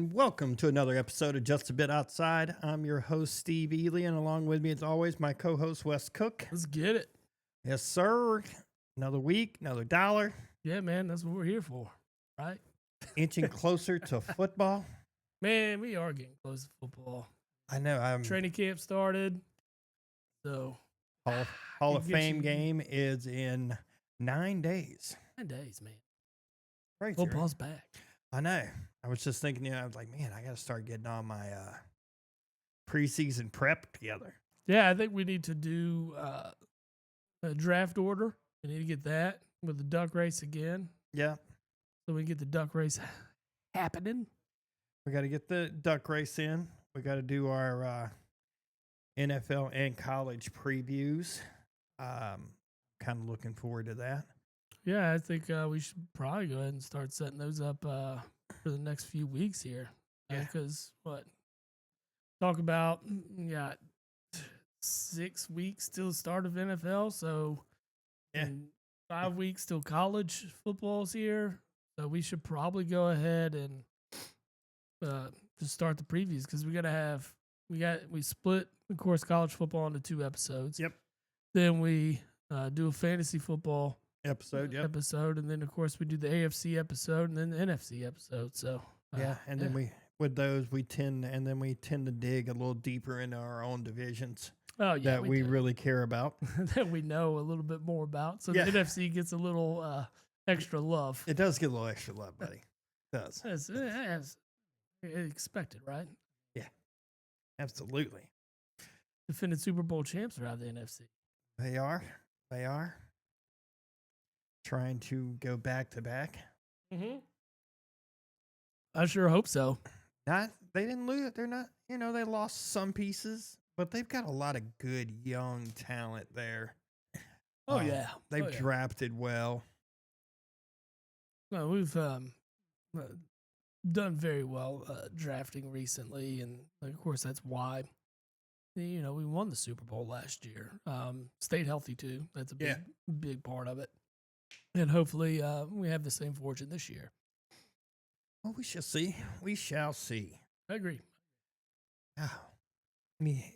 and welcome to another episode of Just a Bit Outside. I'm your host, Steve Ely, and along with me, as always, my co-host, Wes Cook. Let's get it. Yes, sir. Another week, another dollar. Yeah, man, that's what we're here for, right? Inching closer to football. Man, we are getting close to football. I know. Training camp started, so Hall of Fame game is in 9 days. 9 days, man. Right, Football's back. I know. I was just thinking, I was like, man, I got to start getting on my preseason prep together. Yeah, I think we need to do a draft order. We need to get that with the duck race again. Yeah. So we can get the duck race happening. We got to get the duck race in. We got to do our NFL and college previews. Kind of looking forward to that. Yeah, I think we should probably go ahead and start setting those up for the next few weeks here. Yeah. Because talk about, 6 weeks till the start of NFL. So in 5 weeks till college football's here. So we should probably go ahead and just start the previews because we split, of course, college football into 2 episodes. Yep. Then we do a fantasy football episode, and then of course we do the AFC episode and then the NFC episode. So and then we tend to dig a little deeper into our own divisions. Oh yeah, that we really care about, that we know a little bit more about. So the NFC gets a little extra love. It does get a little extra love, buddy. It does. It's expected, right? Yeah, absolutely. Defending Super Bowl champs are out of the NFC. They are. Trying to go back to back. Mm-hmm. I sure hope so. They didn't lose. They're not. They lost some pieces, but they've got a lot of good young talent there. Oh yeah, they've drafted well. No, we've done very well drafting recently, and of course that's why. We won the Super Bowl last year. Stayed healthy too. That's a big part of it. And hopefully we have the same fortune this year. Well, we shall see. We shall see. I agree.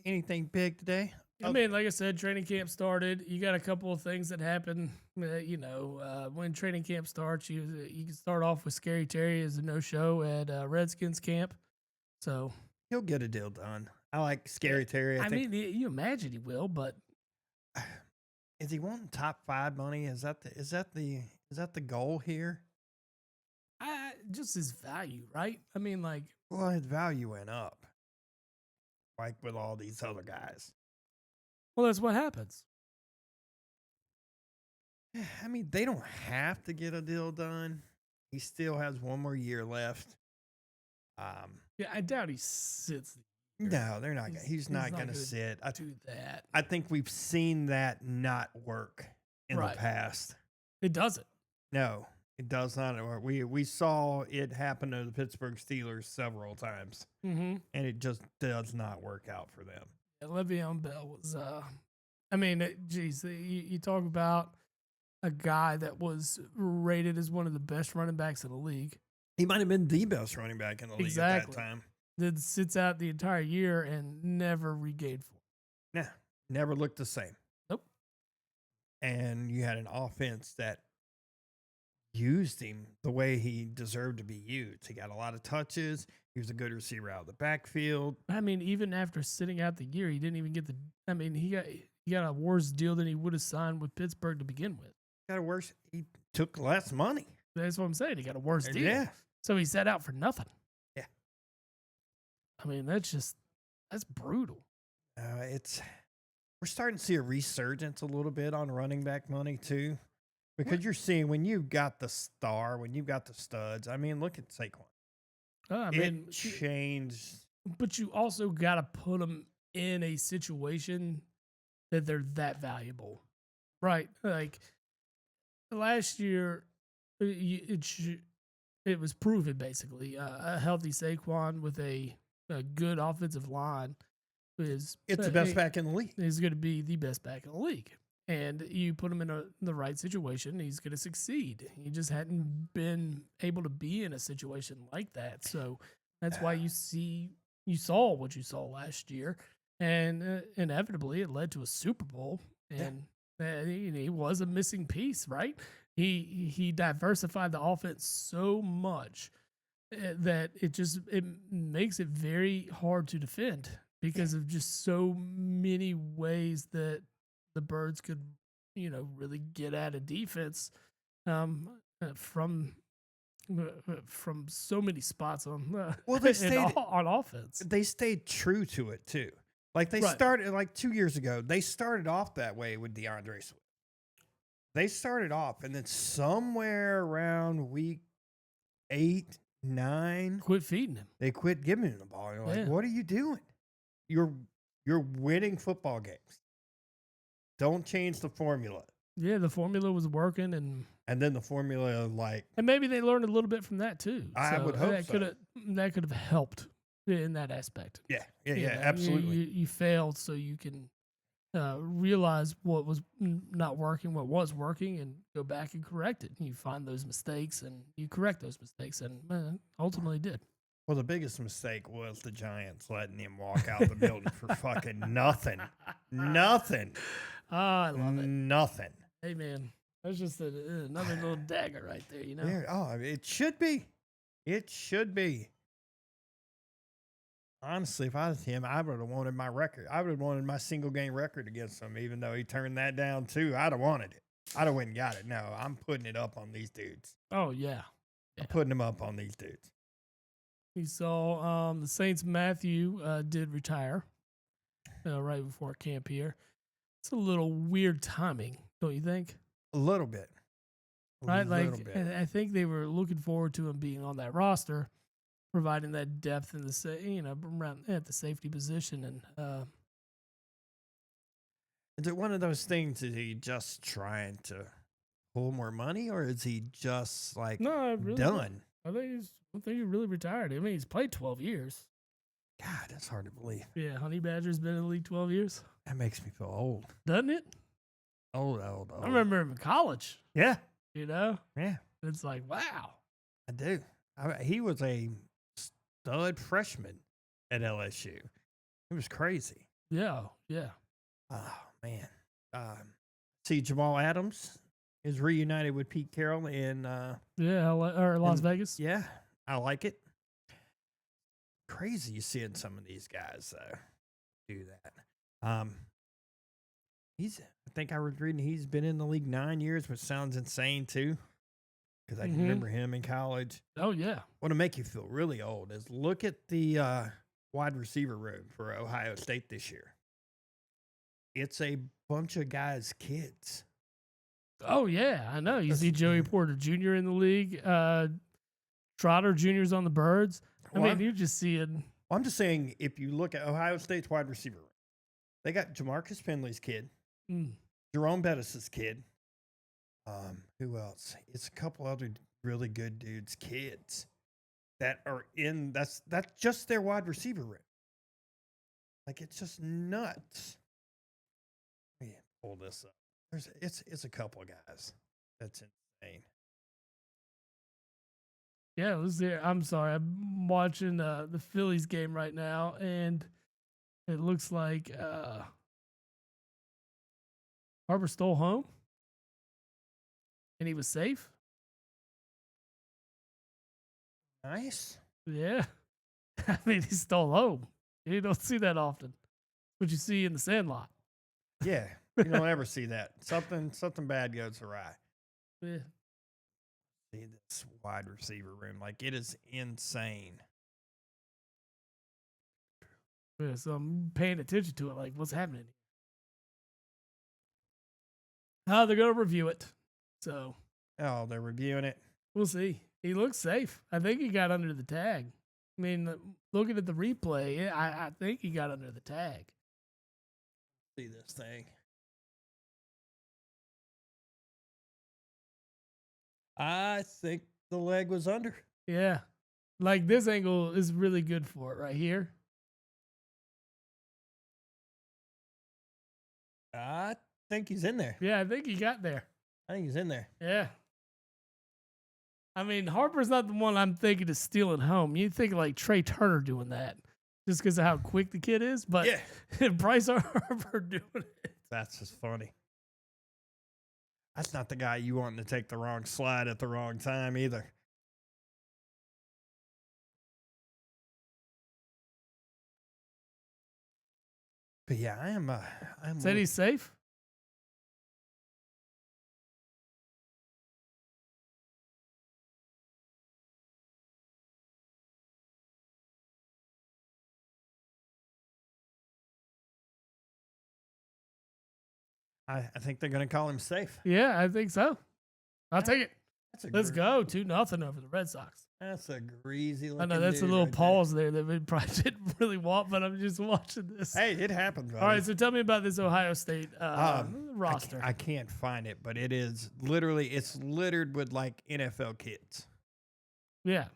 Anything big today? I mean, like I said, training camp started. You got a couple of things that happen. When training camp starts, you can start off with Scary Terry as a no-show at Redskins camp. So he'll get a deal done. I like Scary Terry. I mean, you imagine he will, but is he wanting top 5 money? Is that the goal here? Just his value, right? I mean, his value went up, like with all these other guys. Well, that's what happens. I mean, they don't have to get a deal done. He still has 1 more year left. Yeah, I doubt he sits. No, they're not. He's not going to sit. Do that. I think we've seen that not work in the past. It doesn't. No, it does not work. We saw it happen to the Pittsburgh Steelers several times, and it just does not work out for them. Yeah, Le'Veon Bell was. You talk about a guy that was rated as one of the best running backs in the league. He might have been the best running back in the league at that time. That sits out the entire year and never regained form. Nah, never looked the same. Nope. And you had an offense that used him the way he deserved to be used. He got a lot of touches. He was a good receiver out of the backfield. I mean, even after sitting out the year, he didn't even get he got a worse deal than he would have signed with Pittsburgh to begin with. He took less money. That's what I'm saying. He got a worse deal. Yeah. So he sat out for nothing. Yeah. I mean, that's brutal. We're starting to see a resurgence a little bit on running back money too, because you're seeing when you've got the star, when you've got the studs. I mean, look at Saquon. It changed. But you also got to put them in a situation that they're that valuable, right? Like last year, it was proven basically a healthy Saquon with a good offensive line it's the best back in the league. He's going to be the best back in the league. And you put him in the right situation, he's going to succeed. He just hadn't been able to be in a situation like that. So That's why you saw what you saw last year, and inevitably it led to a Super Bowl. And he was a missing piece, right? He diversified the offense so much that it makes it very hard to defend because of just so many ways that the Birds could, really get at a defense from so many spots on on offense. They stayed true to it too. Like they started like 2 years ago. They started off that way with DeAndre Swift. They started off, and then somewhere around week 8, 9, quit feeding him. They quit giving him the ball. You're like, what are you doing? You're winning football games. Don't change the formula. Yeah, the formula was working, and then the formula and maybe they learned a little bit from that too. I would hope that could have helped in that aspect. Yeah, absolutely. You failed, so you can realize what was not working, what was working, and go back and correct it. You find those mistakes and you correct those mistakes, and ultimately did. Well, the biggest mistake was the Giants letting him walk out the building for fucking nothing. Nothing. Oh, I love it. Nothing. Hey, man, that's just another little dagger right there, Yeah, it should be. It should be. Honestly, if I was him, I would have wanted my record. I would have wanted my single game record against him, even though he turned that down too. I'd have wanted it. I'd have went and got it. No, I'm putting it up on these dudes. Oh, yeah. I'm putting them up on these dudes. We saw the Saints' Matthew did retire right before camp here. It's a little weird timing, don't you think? A little bit. Right? I think they were looking forward to him being on that roster, providing that depth in the around at the safety position. And is it one of those things? Is he just trying to pull more money, or is he just done? I think he really retired. I mean, he's played 12 years. God, that's hard to believe. Yeah, Honey Badger's been in the league 12 years. That makes me feel old, doesn't it? Old. I remember him in college. Yeah, Yeah. It's like, wow. I do. He was a stud freshman at LSU. It was crazy. Yeah. Oh man. See, Jamal Adams is reunited with Pete Carroll in Las Vegas. Yeah, I like it. Crazy seeing some of these guys do that. I think I was reading he's been in the league 9 years, which sounds insane too, because I can remember him in college. Oh yeah. What'll make you feel really old is look at the wide receiver room for Ohio State this year. It's a bunch of guys' kids. Oh yeah, I know. You see Joey Porter Jr. in the league. Trotter Jr.'s on the Birds. You're just seeing. I'm just saying, if you look at Ohio State's wide receiver room, they got Jamarcus Finley's kid, Jerome Bettis' kid. Who else? It's a couple other really good dudes' kids that are in. That's just their wide receiver room. Like, it's just nuts. Let me pull this up. It's a couple of guys. That's insane. Yeah, it was there. I'm sorry. I'm watching the Phillies game right now, and it looks like Harper stole home, and he was safe. Nice. Yeah. He stole home. You don't see that often. What you see in the Sandlot. Yeah, you don't ever see that. Something bad goes awry. Yeah. See this wide receiver room, like it is insane. Yeah, so I'm paying attention to it, like what's happening. They're gonna review it. So. Oh, they're reviewing it. We'll see. He looks safe. I think he got under the tag. I mean, looking at the replay, I think he got under the tag. See this thing. I think the leg was under. Yeah. Like this angle is really good for it right here. I think he's in there. Yeah, I think he got there. I think he's in there. Yeah. I mean, Harper's not the one I'm thinking of stealing home. You think like Trey Turner doing that just because of how quick the kid is, but Bryce Harper doing it. That's just funny. That's not the guy you want to take the wrong slide at the wrong time either. But yeah, I'm. Said he's safe. I think they're going to call him safe. Yeah, I think so. I'll take it. Let's go 2-0 over the Red Sox. That's a greasy looking. I know that's a little pause there that we probably didn't really want, but I'm just watching this. Hey, it happens. Buddy. All right, so tell me about this Ohio State roster. I can't find it, but it's littered with like NFL kids. Yeah,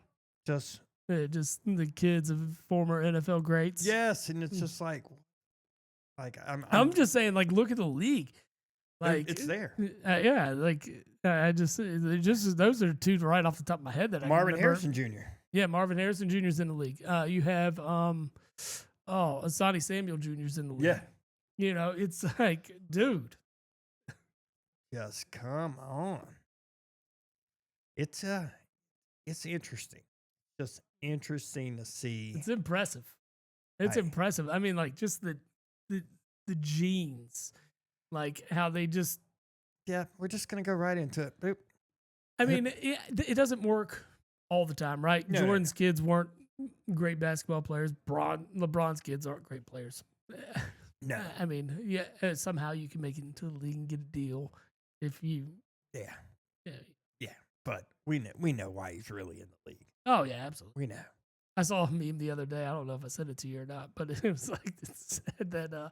just the kids of former NFL greats. Yes, and it's just like I'm just saying, like, look at the league. Like it's there. Yeah, like those are two right off the top of my head that Marvin I Harrison Jr. Yeah, Marvin Harrison Jr. is in the league. You have Asante Samuel Jr. is in the league. Yeah, you know, it's like, dude. Yes, come on. It's interesting. Just interesting to see. It's impressive. It's impressive. I mean, like, just the genes. Like how they just. Yeah, we're just going to go right into it. Boop. I mean, it doesn't work all the time, right? No, Jordan's kids weren't great basketball players. LeBron's kids aren't great players. No. I mean, yeah, somehow you can make it into the league and get a deal if you. Yeah. Yeah. Yeah. But we know why he's really in the league. Oh, yeah, absolutely. We know. I saw a meme the other day. I don't know if I sent it to you or not, but it was like, it said that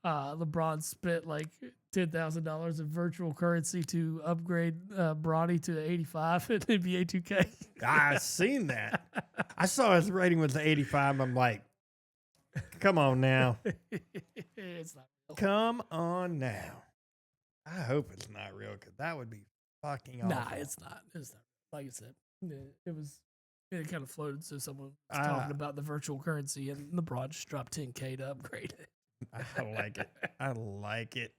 LeBron spent like $10,000 of virtual currency to upgrade Bronny to 85 in NBA 2K. I seen that. I saw his rating was 85. I'm like, come on now. It's not real. Come on now. I hope it's not real because that would be fucking awful. Nah, it's not. It's not. Like I said, it kind of floated. So someone was talking about the virtual currency, and LeBron just dropped $10K to upgrade it. I like it. I like it.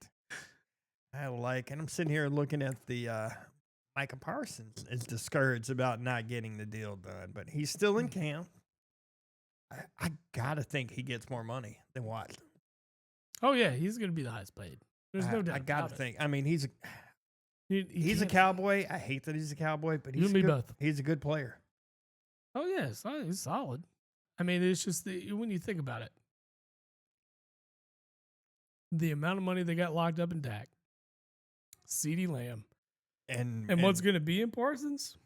I'm sitting here looking at the Micah Parsons is discouraged about not getting the deal done, but he's still in camp. I gotta think he gets more money than Watson. Oh yeah, he's gonna be the highest paid. There's no doubt. I gotta think. I mean, he's a can't- Cowboy. I hate that he's a Cowboy, but You and me both. He's a good player. Oh yeah, he's solid. I mean, it's just when you think about it, the amount of money they got locked up in Dak, CeeDee Lamb, and what's going to be in Parsons,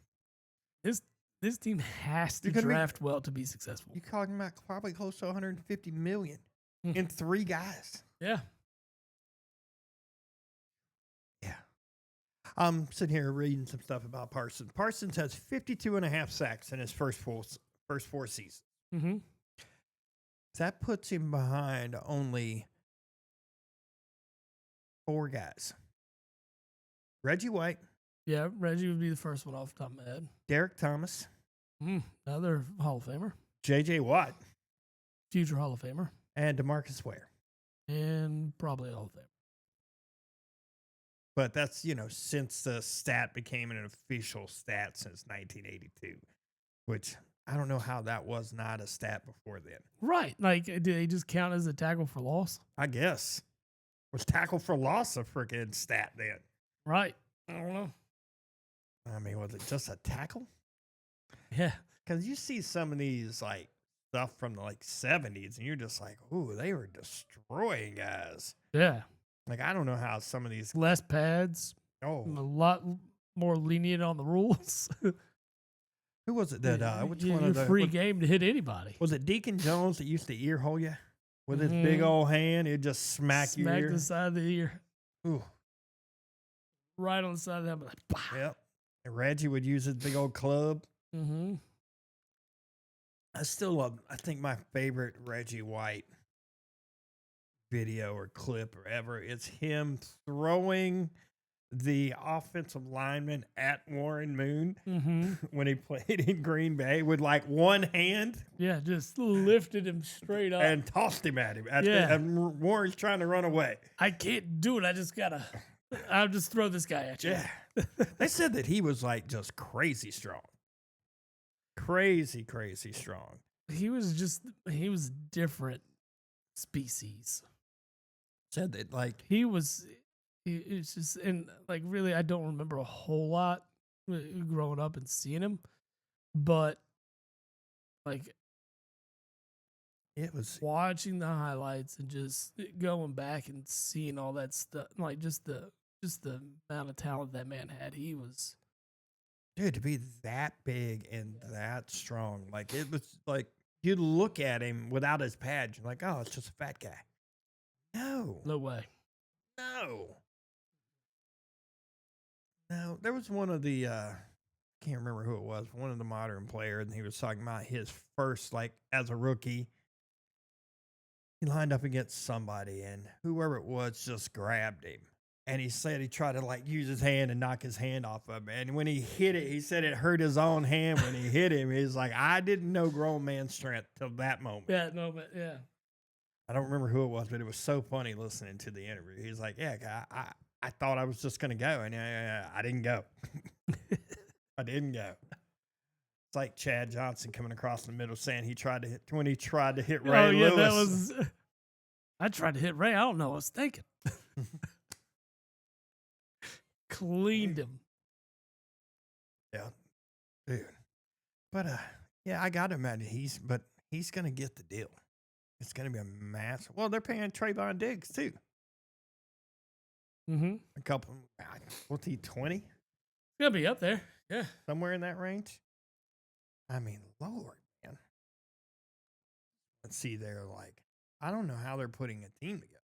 this team has to draft well to be successful. You're talking about probably close to $150 million in 3 guys. Yeah. Yeah. I'm sitting here reading some stuff about Parsons. Parsons has 52.5 sacks in his first 4 seasons. Mm-hmm. That puts him behind only 4 guys. Reggie White. Yeah, Reggie would be the first one off the top of my head. Derek Thomas. Another Hall of Famer. J.J. Watt. Future Hall of Famer. And DeMarcus Ware. And probably a Hall of Famer. But that's, since the stat became an official stat since 1982, which I don't know how that was not a stat before then. Right. Like, do they just count as a tackle for loss? I guess. Was tackle for loss a freaking stat then? Right. I don't know. I mean, was it just a tackle? Yeah. Because you see some of these, like, stuff from the, 70s, and you're just like, ooh, they were destroying guys. Yeah. Like, I don't know how some of these... Less pads. Oh. A lot more lenient on the rules. Who was it that... which one of the... free game to hit anybody. Was it Deacon Jones that used to ear hole you? With his big old hand, he'd just smack your ear. Smack the side of the ear. Ooh. Right on the side of that. Like, pow. Yep. And Reggie would use his big old club. Mm-hmm. I still love... I think my favorite Reggie White video or clip or ever is him throwing the offensive lineman at Warren Moon Mm-hmm. when he played in Green Bay with like one hand Yeah, just lifted him straight up. and tossed him at him. Yeah. And Warren's trying to run away. I can't do it. I'll just throw this guy at you. Yeah. They said that he was like just crazy strong. Crazy strong. He was different species. Said that like It's just, and like really, I don't remember a whole lot growing up and seeing him, but like it was watching the highlights and just going back and seeing all that stuff, like just the amount of talent that man had. He was, dude, to be that big and that strong. Like it was like you look at him without his pads, you're like, oh, it's just a fat guy. No way. No, there was one of the can't remember who it was, one of the modern players, and he was talking about his first, like as a rookie, he lined up against somebody, and whoever it was just grabbed him. And he said he tried to like use his hand and knock his hand off of him. And when he hit it, he said it hurt his own hand when he hit him. He's like, I didn't know grown man strength till that moment. Yeah, no, but yeah. I don't remember who it was, but it was so funny listening to the interview. He's like, yeah, I thought I was just going to go, and I didn't go. I didn't go. It's like Chad Johnson coming across the middle saying he tried to hit Ray Lewis. I tried to hit Ray. I don't know what I was thinking. Cleaned him. Yeah, dude. But yeah, I got to imagine he's going to get the deal. It's going to be a massive. Well, they're paying Trayvon Diggs too. Mm-hmm. A couple. What's he 20? Gonna be up there. Yeah, somewhere in that range. I mean, Lord, man. Let's see. They're like, I don't know how they're putting a team together.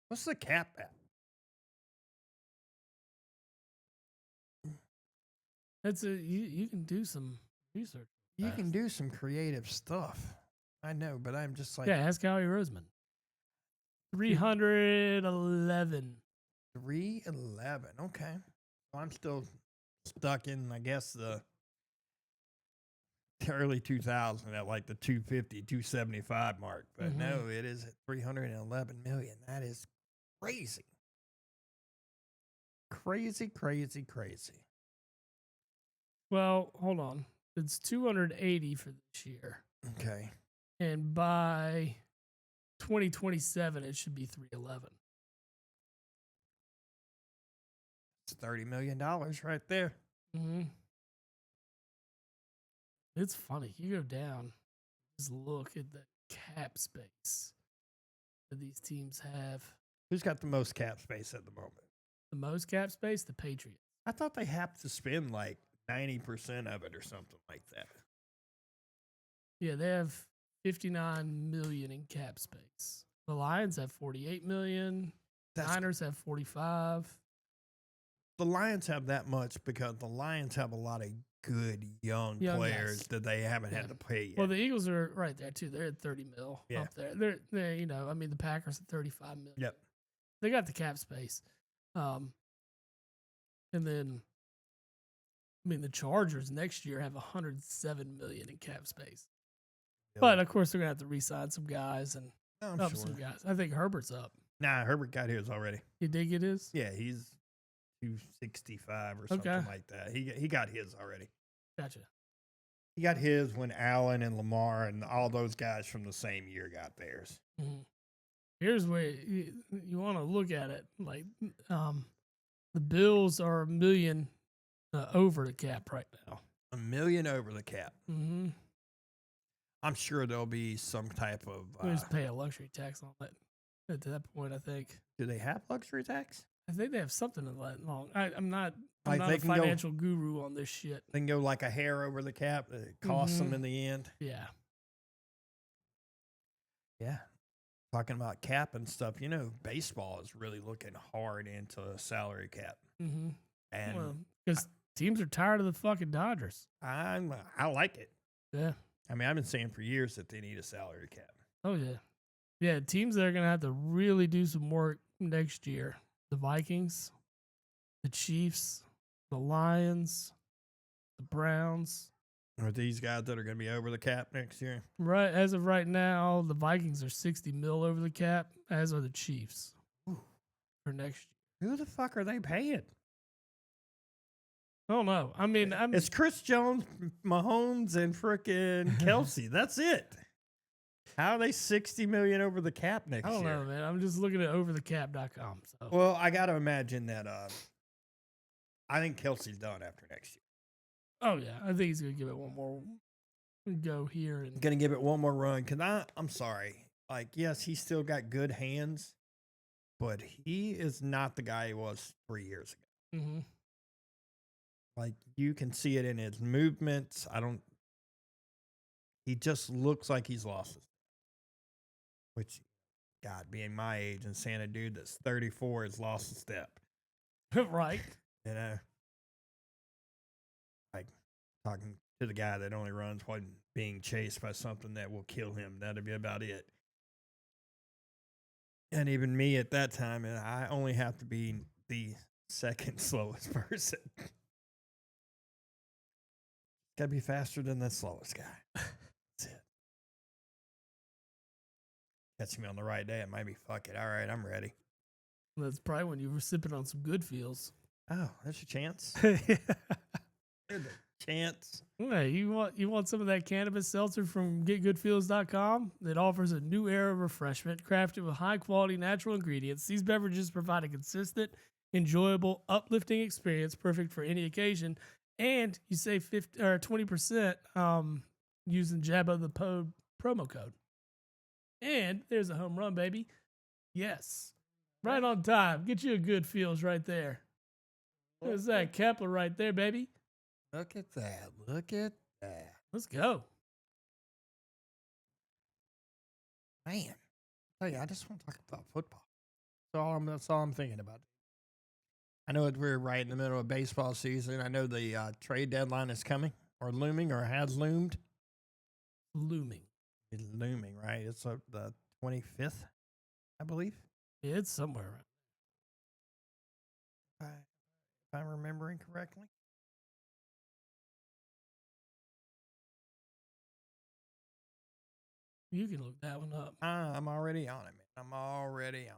What's the cap at? That's you can do some research. You can do some creative stuff. I know, but I'm just like, yeah. Ask Howie Roseman. 311. 311. Okay. Well, I'm still stuck in, I guess, the early 2000 at like the 250, 275 mark. But no, it is at 311 million. That is crazy. Crazy. Well, hold on. It's 280 for this year. Okay. And by 2027, it should be 311. It's $30 million right there. Mm-hmm. It's funny. You go down, just look at the cap space that these teams have. Who's got the most cap space at the moment? The most cap space? The Patriots. I thought they have to spend like 90% of it or something like that. Yeah, they have 59 million in cap space. The Lions have 48 million. Niners have 45. The Lions have that much because the Lions have a lot of good young players that they haven't had to pay yet. Well, the Eagles are right there too. They're at 30 mil up there. They're you know, I mean, the Packers at 35 million. Yep. They got the cap space. And then, I mean, the Chargers next year have 107 million in cap space. Yep. But of course, they're gonna have to re-sign some guys and up some guys. I think Herbert's up. Nah, Herbert got his already. He did get his? Yeah, he's 265 or something like that. He got his already. Gotcha. He got his when Allen and Lamar and all those guys from the same year got theirs. Mm-hmm. Here's where you want to look at it. Like, the Bills are $1 million over the cap right now. $1 million over the cap. Mm-hmm. I'm sure there'll be some type of. We just pay a luxury tax on it. At that point, I think. Do they have luxury tax? I think they have something of that long. I'm not a financial guru on this shit. They can go like a hair over the cap. It costs them in the end. Yeah. Yeah. Talking about cap and stuff, you know, baseball is really looking hard into a salary cap. Mm-hmm. And because teams are tired of the fucking Dodgers. I like it. Yeah. I mean, I've been saying for years that they need a salary cap. Oh, yeah. Yeah, teams that are going to have to really do some work next year. The Vikings, the Chiefs, the Lions, the Browns. Are these guys that are going to be over the cap next year? Right, as of right now, the Vikings are 60 mil over the cap, as are the Chiefs for next year. Who the fuck are they paying? I don't know. I mean, it's Chris Jones, Mahomes, and frickin' Kelsey. That's it. How are they 60 million over the cap next year? I don't know, man. I'm just looking at overthecap.com. So. Well, I got to imagine that I think Kelsey's done after next year. Oh, yeah. I think he's going to give it one more go here. And going to give it one more run. Because I'm sorry. Like, yes, he's still got good hands, but he is not the guy he was 3 years ago. Mm-hmm. Like, you can see it in his movements. He just looks like he's lost it. Which, God, being my age and saying a dude that's 34 has lost a step. Right. You know? Like, talking to the guy that only runs when being chased by something that will kill him. That'd be about it. And even me at that time, and I only have to be the second slowest person. Gotta be faster than the slowest guy. That's it. Catch me on the right day, it might be fuck it. All right, I'm ready. That's probably when you were sipping on some good feels. Oh, that's your chance. Chance. Hey, you want some of that cannabis seltzer from getgoodfeels.com? It offers a new era of refreshment crafted with high-quality natural ingredients. These beverages provide a consistent, enjoyable, uplifting experience perfect for any occasion. And you save 20% using Jabba the Pod promo code. And there's a home run, baby. Yes. Right on time. Get you a good feels right there. There's that Kepler right there, baby. Look at that. Look at that. Let's go. Man. Tell you, I just want to talk about football. That's all I'm thinking about. I know that we're right in the middle of baseball season. I know the trade deadline is coming or looming or has loomed. Looming. It's looming, right? It's the 25th, I believe. Yeah, it's somewhere around. If I'm remembering correctly. You can look that one up. I'm already on it, man. I'm already on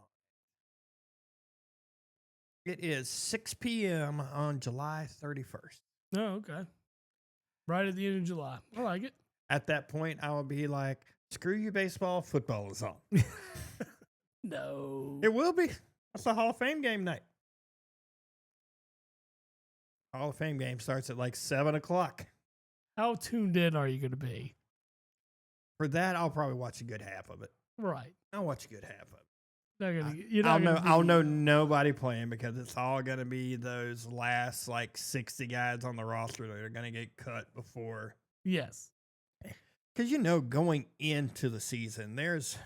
it. It is 6 p.m. on July 31st. Oh, okay. Right at the end of July. I like it. At that point, I will be like, screw you, baseball. Football is on. No. It will be. That's the Hall of Fame game night. Hall of Fame game starts at like 7 o'clock. How tuned in are you going to be? For that, I'll probably watch a good half of it. Right. I'll watch a good half of it. I'll know nobody playing because it's all going to be those last like 60 guys on the roster that are going to get cut before. Yes. Because, going into the season, there's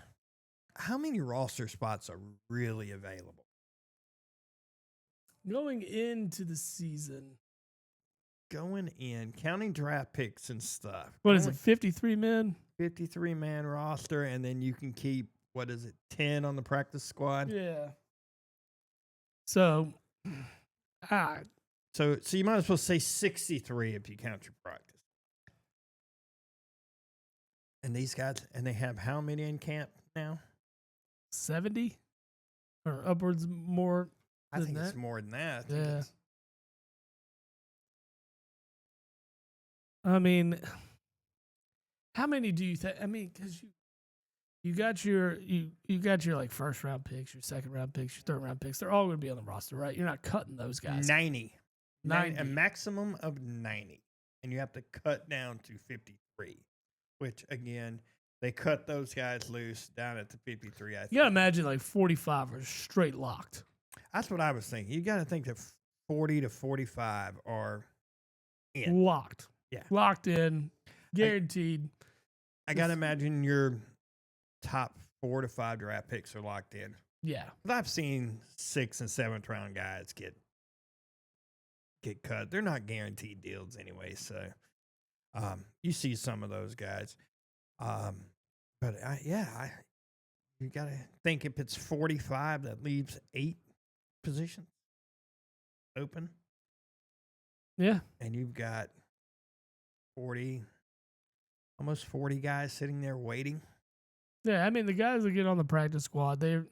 how many roster spots are really available? Going into the season. Going in, counting draft picks and stuff. What is it, 53 men? 53-man roster, and then you can keep, 10 on the practice squad? Yeah. So you might as well say 63 if you count your practice. And these guys, and they have how many in camp now? 70? Or upwards more I than think that? it's more than that. Yeah. I mean, how many do you think? I mean, because you got your like first round picks, your second round picks, your third round picks. They're all going to be on the roster, right? You're not cutting those guys. 90. A maximum of 90. And you have to cut down to 53, which, again, they cut those guys loose down at the 53. You got to imagine like 45 are straight locked. That's what I was thinking. You got to think that 40 to 45 are in. Locked. Yeah. Locked in. Guaranteed. I got to imagine your top 4 to 5 draft picks are locked in. Yeah. I've seen 6th and 7th round guys get cut. They're not guaranteed deals anyway, so you see some of those guys. But you got to think if it's 45, that leaves 8 positions. open. Yeah. And you've got 40, almost 40 guys sitting there waiting. Yeah, I mean the guys that get on the practice squad, they're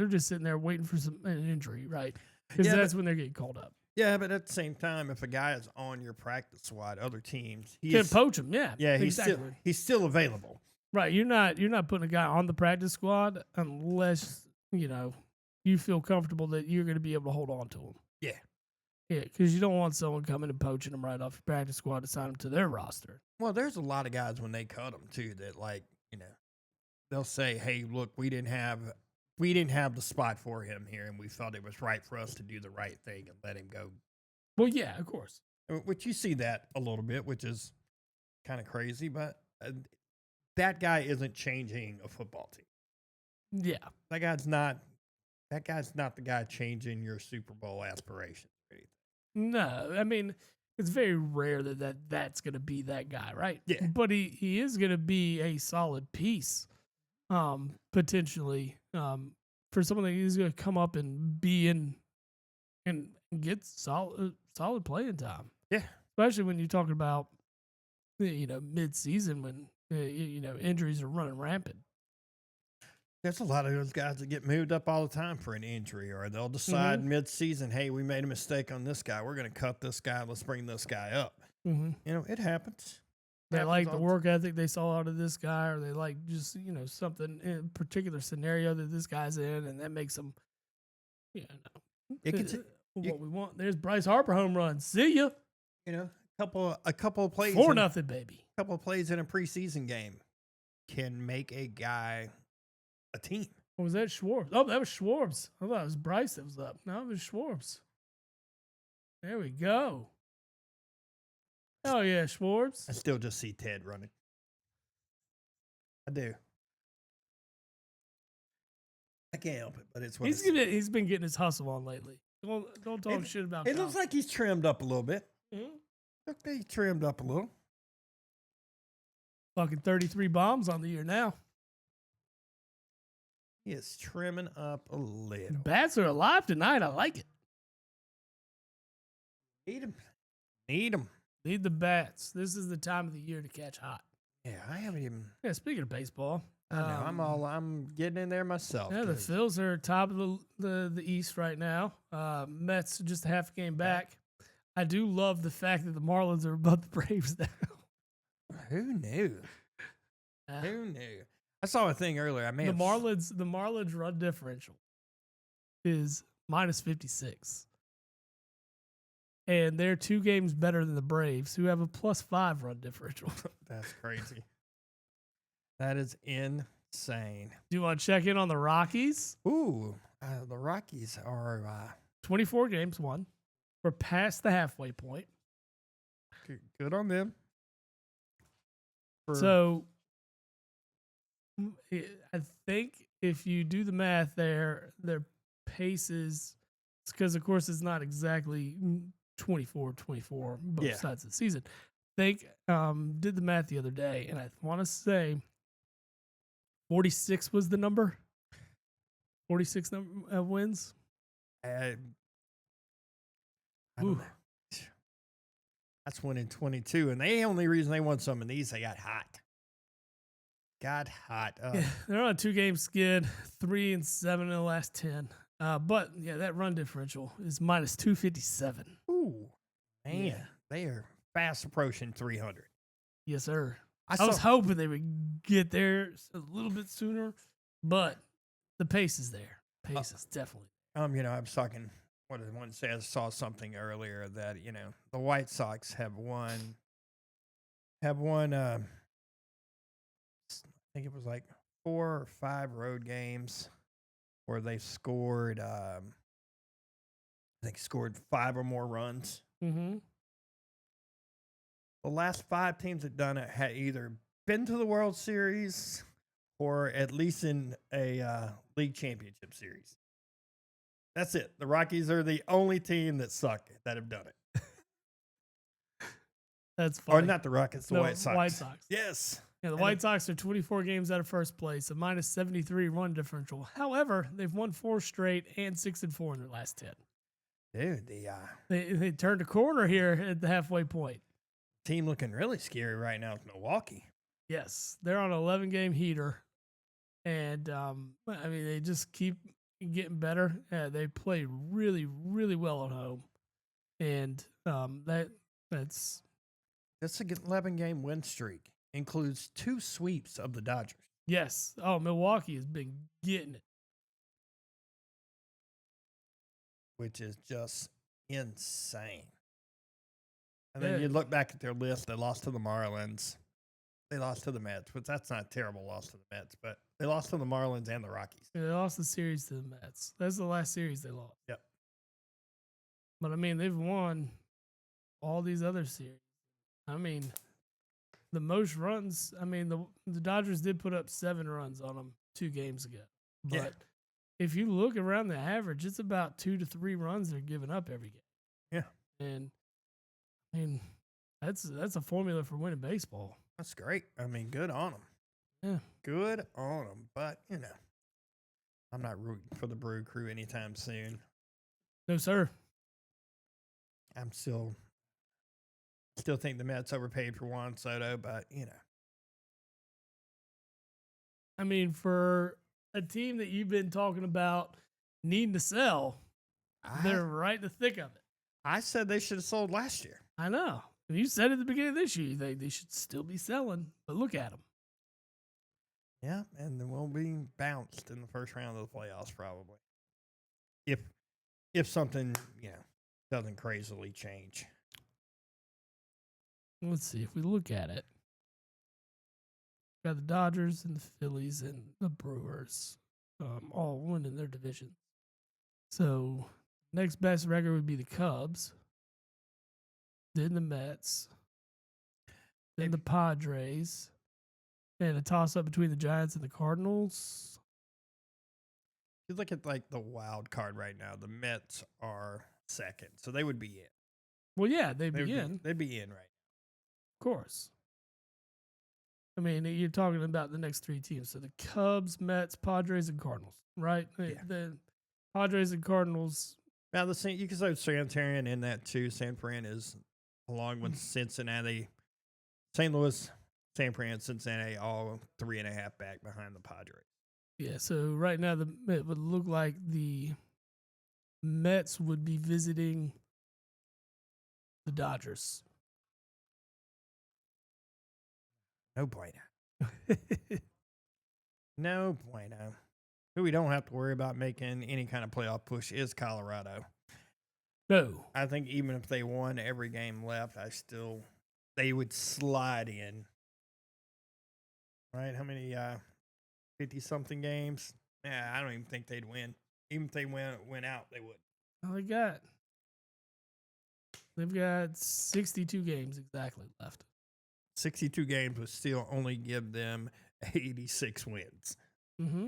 just sitting there waiting for an injury, right? Because that's when they're getting called up. Yeah, but at the same time, if a guy is on your practice squad, other teams can poach him. Yeah, yeah, exactly. he's still available. Right, you're not putting a guy on the practice squad unless you feel comfortable that you're going to be able to hold on to him. Yeah, yeah, because you don't want someone coming and poaching him right off your practice squad to sign him to their roster. Well, there's a lot of guys when they cut them too that they'll say, "Hey, look, we didn't have the spot for him here, and we felt it was right for us to do the right thing and let him go." Well, yeah, of course. Which you see that a little bit, which is kind of crazy, but that guy isn't changing a football team. Yeah, that guy's not the guy changing your Super Bowl aspirations. No, I mean it's very rare that's going to be that guy, right? Yeah, but he is going to be a solid piece, potentially, for someone that is going to come up and be in and get solid playing time. Yeah, especially when you're talking about mid-season when injuries are running rampant. There's a lot of those guys that get moved up all the time for an injury, or they'll decide mid-season, "Hey, we made a mistake on this guy. We're going to cut this guy. Let's bring this guy up." It happens. They like the work ethic they saw out of this guy, or they like just something in a particular scenario that this guy's in, and that makes them what we want. There's Bryce Harper home run. See ya. A couple of plays 4-0, baby. A couple of plays in a preseason game can make a guy a team. Or was that Schwartz? Oh, that was Schwartz. I thought it was Bryce that was up. No, it was Schwartz. There we go. Oh yeah, Schwartz. I still just see Ted running. I do. I can't help it, but it's what he's been getting his hustle on lately. Don't talk shit about it. It looks like he's trimmed up a little bit. Mm-hmm. He trimmed up a little. Fucking 33 bombs on the year now. He is trimming up a little. Bats are alive tonight. I like it. Need them. Need the bats. This is the time of the year to catch hot. Yeah, I haven't even. Yeah, speaking of baseball, I know I'm getting in there myself. Yeah, the Phils are top of the East right now. Mets just a half game back. I do love the fact that the Marlins are above the Braves now. Who knew? Who knew? I saw a thing earlier. The Marlins run differential is -56. And they're 2 games better than the Braves, who have a +5 run differential. That's crazy. That is insane. Do you want to check in on the Rockies? Ooh, the Rockies are 24 games won. We're past the halfway point. Good on them. So I think if you do the math their pace is, because of course it's not exactly 24 both sides of the season. I think did the math the other day, and I want to say 46 was the number. 46 wins. I don't know. That's 1 in 22, and the only reason they won some of these, they got hot. Yeah, they're on a 2-game skid, 3-7 in the last 10. But yeah, that run differential is -257. Ooh, man, they are fast approaching 300. Yes, sir. I was hoping they would get there a little bit sooner, but the pace is there. Pace is definitely. I was talking. What did one say? I saw something earlier that the White Sox have won. I think it was like 4 or 5 road games where they scored. I think scored 5 or more runs. Mm-hmm. The last 5 teams that done it had either been to the World Series or at least in a league championship series. That's it. The Rockies are the only team that suck that have done it. That's funny. Or not the Rockets, the White Sox. White Sox. Yes. Yeah, the White Sox are 24 games out of first place, a -73 run differential. However, they've won 4 straight and 6-4 in their last 10. Dude, They turned a corner here at the halfway point. team looking really scary right now is Milwaukee. Yes, they're on an 11-game heater, and I mean they just keep getting better. They play really, really well at home, and that's This 11-game win streak includes 2 sweeps of the Dodgers. yes. Oh, Milwaukee has been getting it. Which is just insane. And then you look back at their list, they lost to the Marlins. They lost to the Mets, but that's not a terrible loss to the Mets, but they lost to the Marlins and the Rockies. They lost the series to the Mets. That's the last series they lost. Yep. But I mean, they've won all these other series. I mean, the most runs. I mean, the Dodgers did put up 7 runs on them 2 games ago. But if you look around the average, it's about 2 to 3 runs they're giving up every game. Yeah. And I mean, that's a formula for winning baseball. That's great. I mean, good on them. Yeah. Good on them. But, I'm not rooting for the Brew Crew anytime soon. No, sir. I'm still think the Mets overpaid for Juan Soto, but, I mean, for a team that you've been talking about needing to sell, they're right in the thick of it. I said they should have sold last year. I know. You said at the beginning of this year they should still be selling, but look at them. Yeah, and then we'll be bounced in the first round of the playoffs probably. If something, doesn't crazily change. Let's see if we look at it. Got the Dodgers and the Phillies and the Brewers, all winning their division. So next best record would be the Cubs, then the Mets, then the Padres, and a toss-up between the Giants and the Cardinals. You look at the wild card right now. The Mets are second, so they would be in. Well, yeah, they'd be in. They'd be in right now. Of course. I mean, you're talking about the next 3 teams. So the Cubs, Mets, Padres, and Cardinals, right? Yeah. The Padres and Cardinals. Now, you can say Santarin in that too. San Fran is, along with Cincinnati, St. Louis, San Fran, Cincinnati, all 3.5 back behind the Padres. Yeah, so right now it would look like the Mets would be visiting the Dodgers. No bueno. No bueno. Who we don't have to worry about making any kind of playoff push is Colorado. No. I think even if they won every game left, they would slide in. Right? How many 50-something games? Yeah, I don't even think they'd win. Even if they went out, they would. Well, they've got 62 games exactly left. 62 games would still only give them 86 wins. Mm-hmm.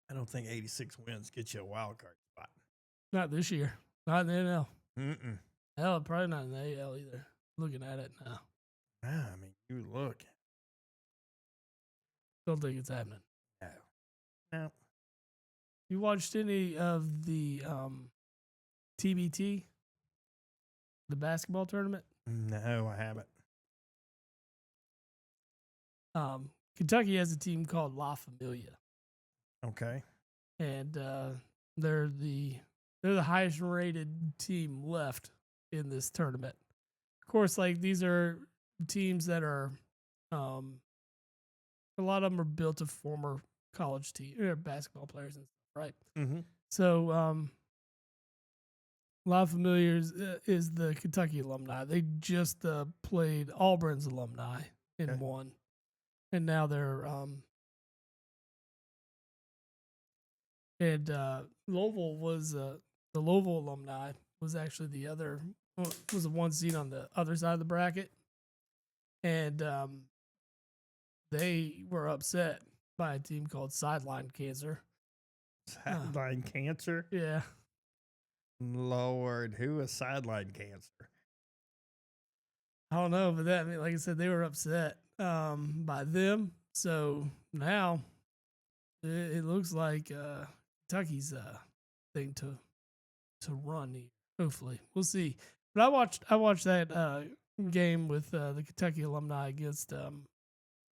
I don't think 86 wins gets you a wild card spot. Not this year. Not in the NL. Mm-mm. Hell, probably not in the AL either. Looking at it now. I mean, you look. Don't think it's happening. No. You watched any of the TBT? The basketball tournament? No, I haven't. Kentucky has a team called La Familia. Okay. And they're the highest rated team left in this tournament. Of course, these are teams that are a lot of them are built of former college basketball players and stuff, right? Mm-hmm. So La Familia is the Kentucky alumni. They just played Auburn's alumni and won. And now they're Louisville was the Louisville alumni was actually was the 1 seed on the other side of the bracket, and they were upset by a team called Sideline Cancer. Sideline Cancer? Yeah. Lord, who is Sideline Cancer? I don't know, but like I said, they were upset by them. So now it looks like Kentucky's thing to run here. Hopefully, we'll see. But I watched that game with the Kentucky alumni against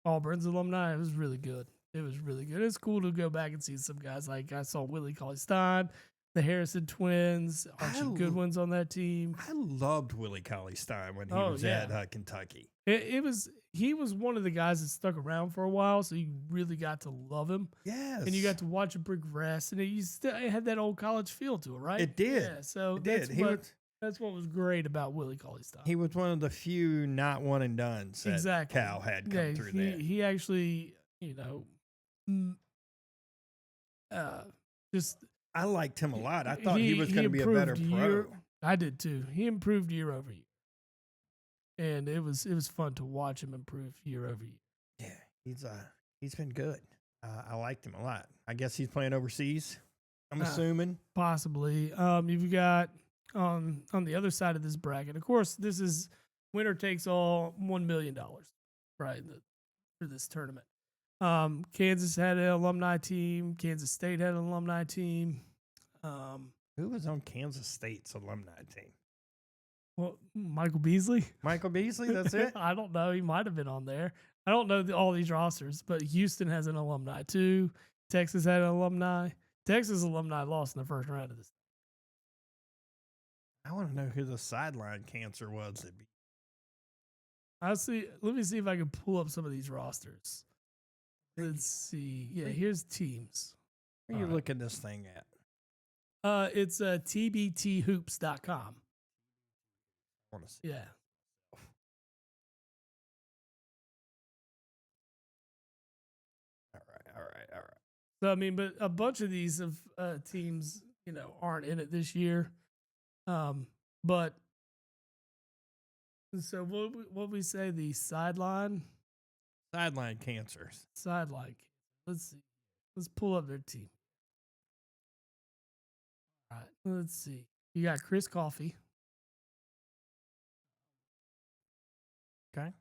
Auburn's alumni. It was really good. It was really good. It's cool to go back and see some guys like I saw Willie Cauley-Stein, the Harrison twins, Archie Goodwin's on that team. I loved Willie Cauley-Stein when he was at Kentucky. He was one of the guys that stuck around for a while, so you really got to love him. Yes. And you got to watch him progress, and it had that old college feel to it, right? It did. Yeah, so it did. That's what was great about Willie Cauley-Stein. He was one of the few not one and dones that Cal had come through there. He actually, just I liked him a lot. I thought he was going to be a better pro. I did too. He improved year over year, and it was fun to watch him improve year over year. Yeah, he's been good. I liked him a lot. I guess he's playing overseas. I'm assuming possibly. You've got on the other side of this bracket. Of course, this is winner takes all, $1 million, right? For this tournament. Kansas had an alumni team. Kansas State had an alumni team. Who was on Kansas State's alumni team? Well, Michael Beasley. Michael Beasley, that's it? I don't know. He might have been on there. I don't know all these rosters, but Houston has an alumni too. Texas had an alumni. Texas alumni lost in the first round of this. I want to know who the sideline cancer was. Let me see if I can pull up some of these rosters. Let's see. Yeah, here's teams. Where are you looking this thing at? It's tbthoops.com. I want to see. Yeah. All right. So I mean, but a bunch of these teams, aren't in it this year. But so what we say the sideline cancers. Sideline. Let's see. Let's pull up their team. All right. Let's see. You got Chris Coffey. Okay.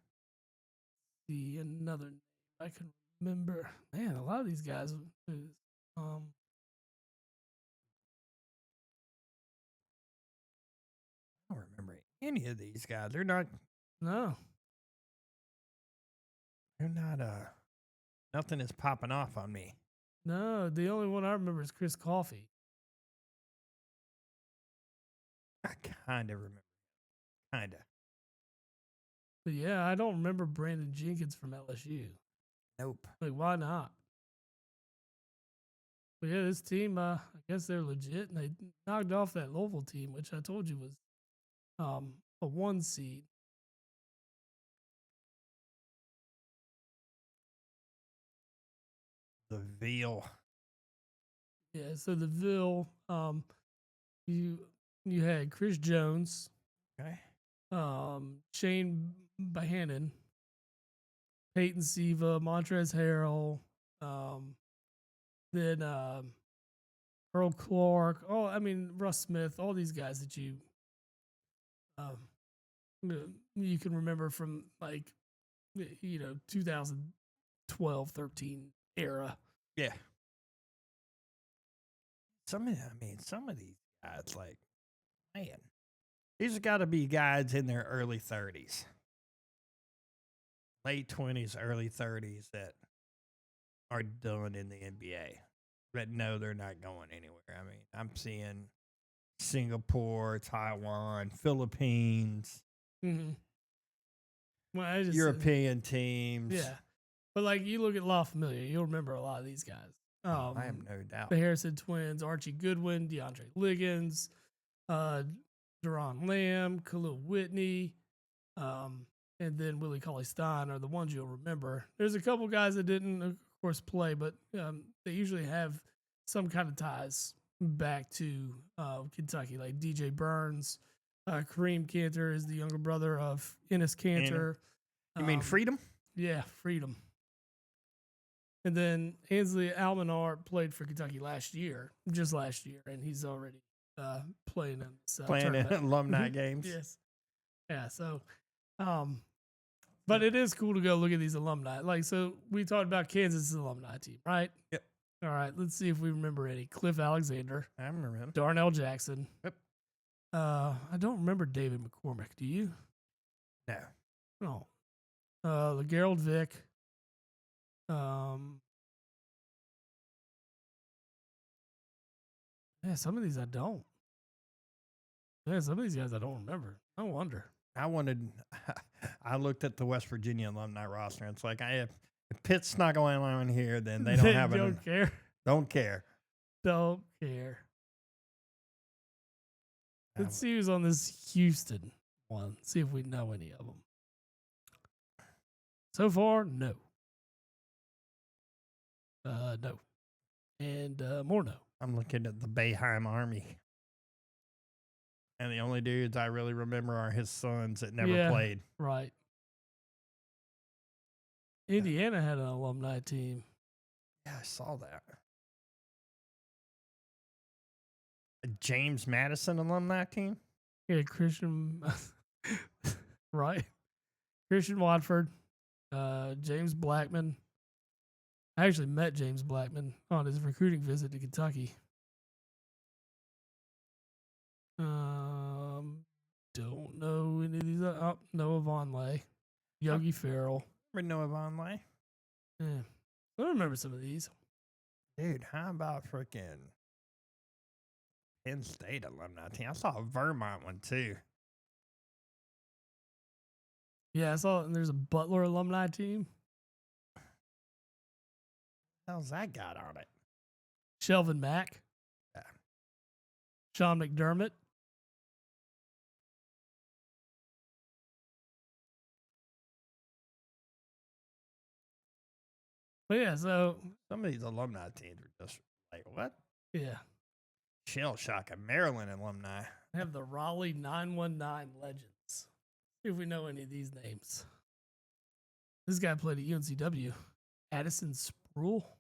See another name I can remember. Man, a lot of these guys. I don't remember any of these guys. They're not. No. They're not. Nothing is popping off on me. No, the only one I remember is Chris Coffey. I kind of remember. Kind of. But yeah, I don't remember Brandon Jenkins from LSU. Nope. Like, why not? But yeah, this team, I guess they're legit, and they knocked off that Louisville team, which I told you was a 1 seed. The Veal. Yeah, so the Ville, you had Chris Jones, okay, Shane Bohannon, Peyton Siva, Montrezl Harrell, then Earl Clark. Oh, I mean Russ Smith. All these guys that you can remember from 2012, 13 era. Yeah. Some of these guys, like, man, these have got to be guys in their early 30s, late 20s, early 30s that are done in the NBA. But no, they're not going anywhere. I mean, I'm seeing Singapore, Taiwan, Philippines, well, European teams. Yeah. But like you look at La Familia, you'll remember a lot of these guys. I have no doubt. The Harrison twins, Archie Goodwin, DeAndre Liggins, Deron Lamb, Khalil Whitney, and then Willie Cauley-Stein are the ones you'll remember. There's a couple guys that didn't, of course, play, but they usually have some kind of ties back to Kentucky, like DJ Burns. Kareem Cantor is the younger brother of Ennis Cantor. You mean Freedom? Yeah, Freedom. And then Ainsley Almanar played for Kentucky just last year, and he's already playing in alumni games. Yes. Yeah, so, but it is cool to go look at these alumni. Like, so we talked about Kansas' alumni team, right? Yep. All right, let's see if we remember any. Cliff Alexander, I remember him. Darnell Jackson. Yep. I don't remember David McCormick. Do you? No. No. LeGarrette Vick. Yeah, some of these I don't. Yeah, some of these guys I don't remember. No wonder. I looked at the West Virginia alumni roster, and it's like, if Pitt's not going on here, then they don't have don't care. Don't care. Don't care. Let's see who's on this Houston one. See if we know any of them. So far, no. No. And more no. I'm looking at the Bayheim Army. And the only dudes I really remember are his sons that never played. Right. Indiana had an alumni team. Yeah, I saw that. A James Madison alumni team? Yeah, Christian. Right. Christian Watford. James Blackman. I actually met James Blackman on his recruiting visit to Kentucky. Don't know any of these. Noah Vonleh, Yogi Ferrell. Remember Noah Vonleh? Yeah, I remember some of these. Dude, how about freaking Penn State alumni team? I saw a Vermont one too. Yeah, I saw. And there's a Butler alumni team. How's that got on it? Shelvin Mack. Yeah. Sean McDermott. But yeah, so some of these alumni teams are just like, what? Yeah. Shell shock, a Maryland alumni. I have the Raleigh 919 Legends. See if we know any of these names. This guy played at UNCW. Addison Sproul.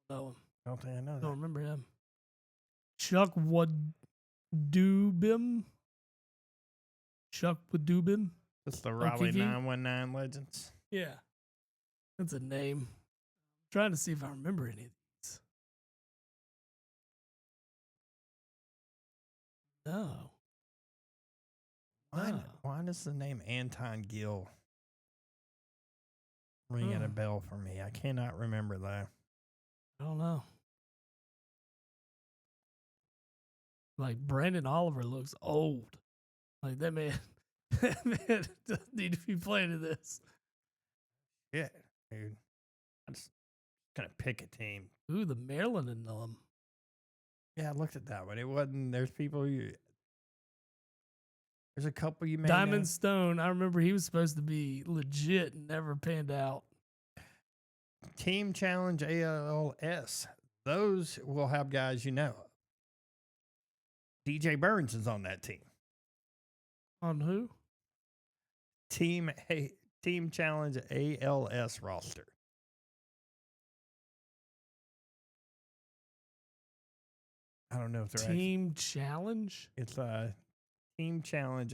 Know him. Don't think I know that. Don't remember him. Chuck Wadubim. That's the Raleigh 919 Legends. Yeah. That's a name. I'm trying to see if I remember any of these. No. Why does the name Anton Gill ringing a bell for me? I cannot remember that. I don't know. Like Brandon Oliver looks old. Like that man doesn't need to be playing in this. Yeah, dude. I'm just gonna pick a team. Ooh, the Maryland alum. Yeah, I looked at that one. It wasn't. There's people you. There's a couple you may Diamond know. Stone. I remember he was supposed to be legit and never panned out. Team Challenge ALS. Those will have guys you know. DJ Burns is on that team. On who? Team Challenge ALS roster. I don't know if they're Team Challenge. It's a Team Challenge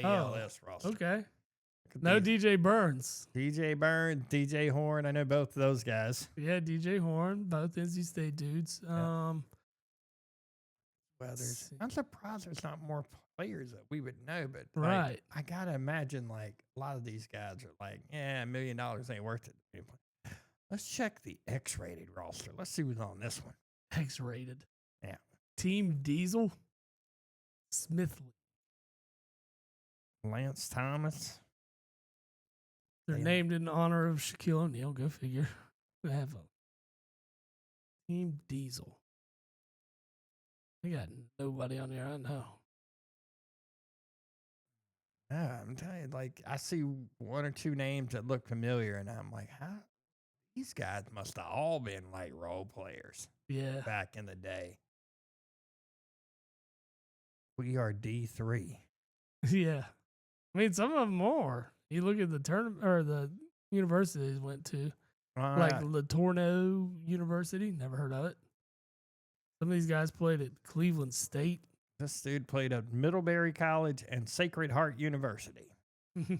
ALS roster. Okay. No DJ Burns. DJ Burns, DJ Horn. I know both of those guys. Yeah, DJ Horn, both NC State dudes. Yeah. Well, I'm surprised there's not more players that we would know, but right. Like, I gotta imagine like a lot of these guys are like, yeah, $1 million ain't worth it. Let's check the X-rated roster. Let's see who's on this one. X-rated. Yeah. Team Diesel. Smithley. Lance Thomas. They're named in honor of Shaquille O'Neal. Go figure. They have a Team Diesel. They got nobody on there I know. Yeah, I'm telling you, like, I see one or two names that look familiar, and I'm like, how? These guys must have all been like role players. Yeah. Back in the day. We are D3. Yeah. I mean, some of them are. You look at the tournament or the universities went to, like Latorno University. Never heard of it. Some of these guys played at Cleveland State. This dude played at Middlebury College and Sacred Heart University. The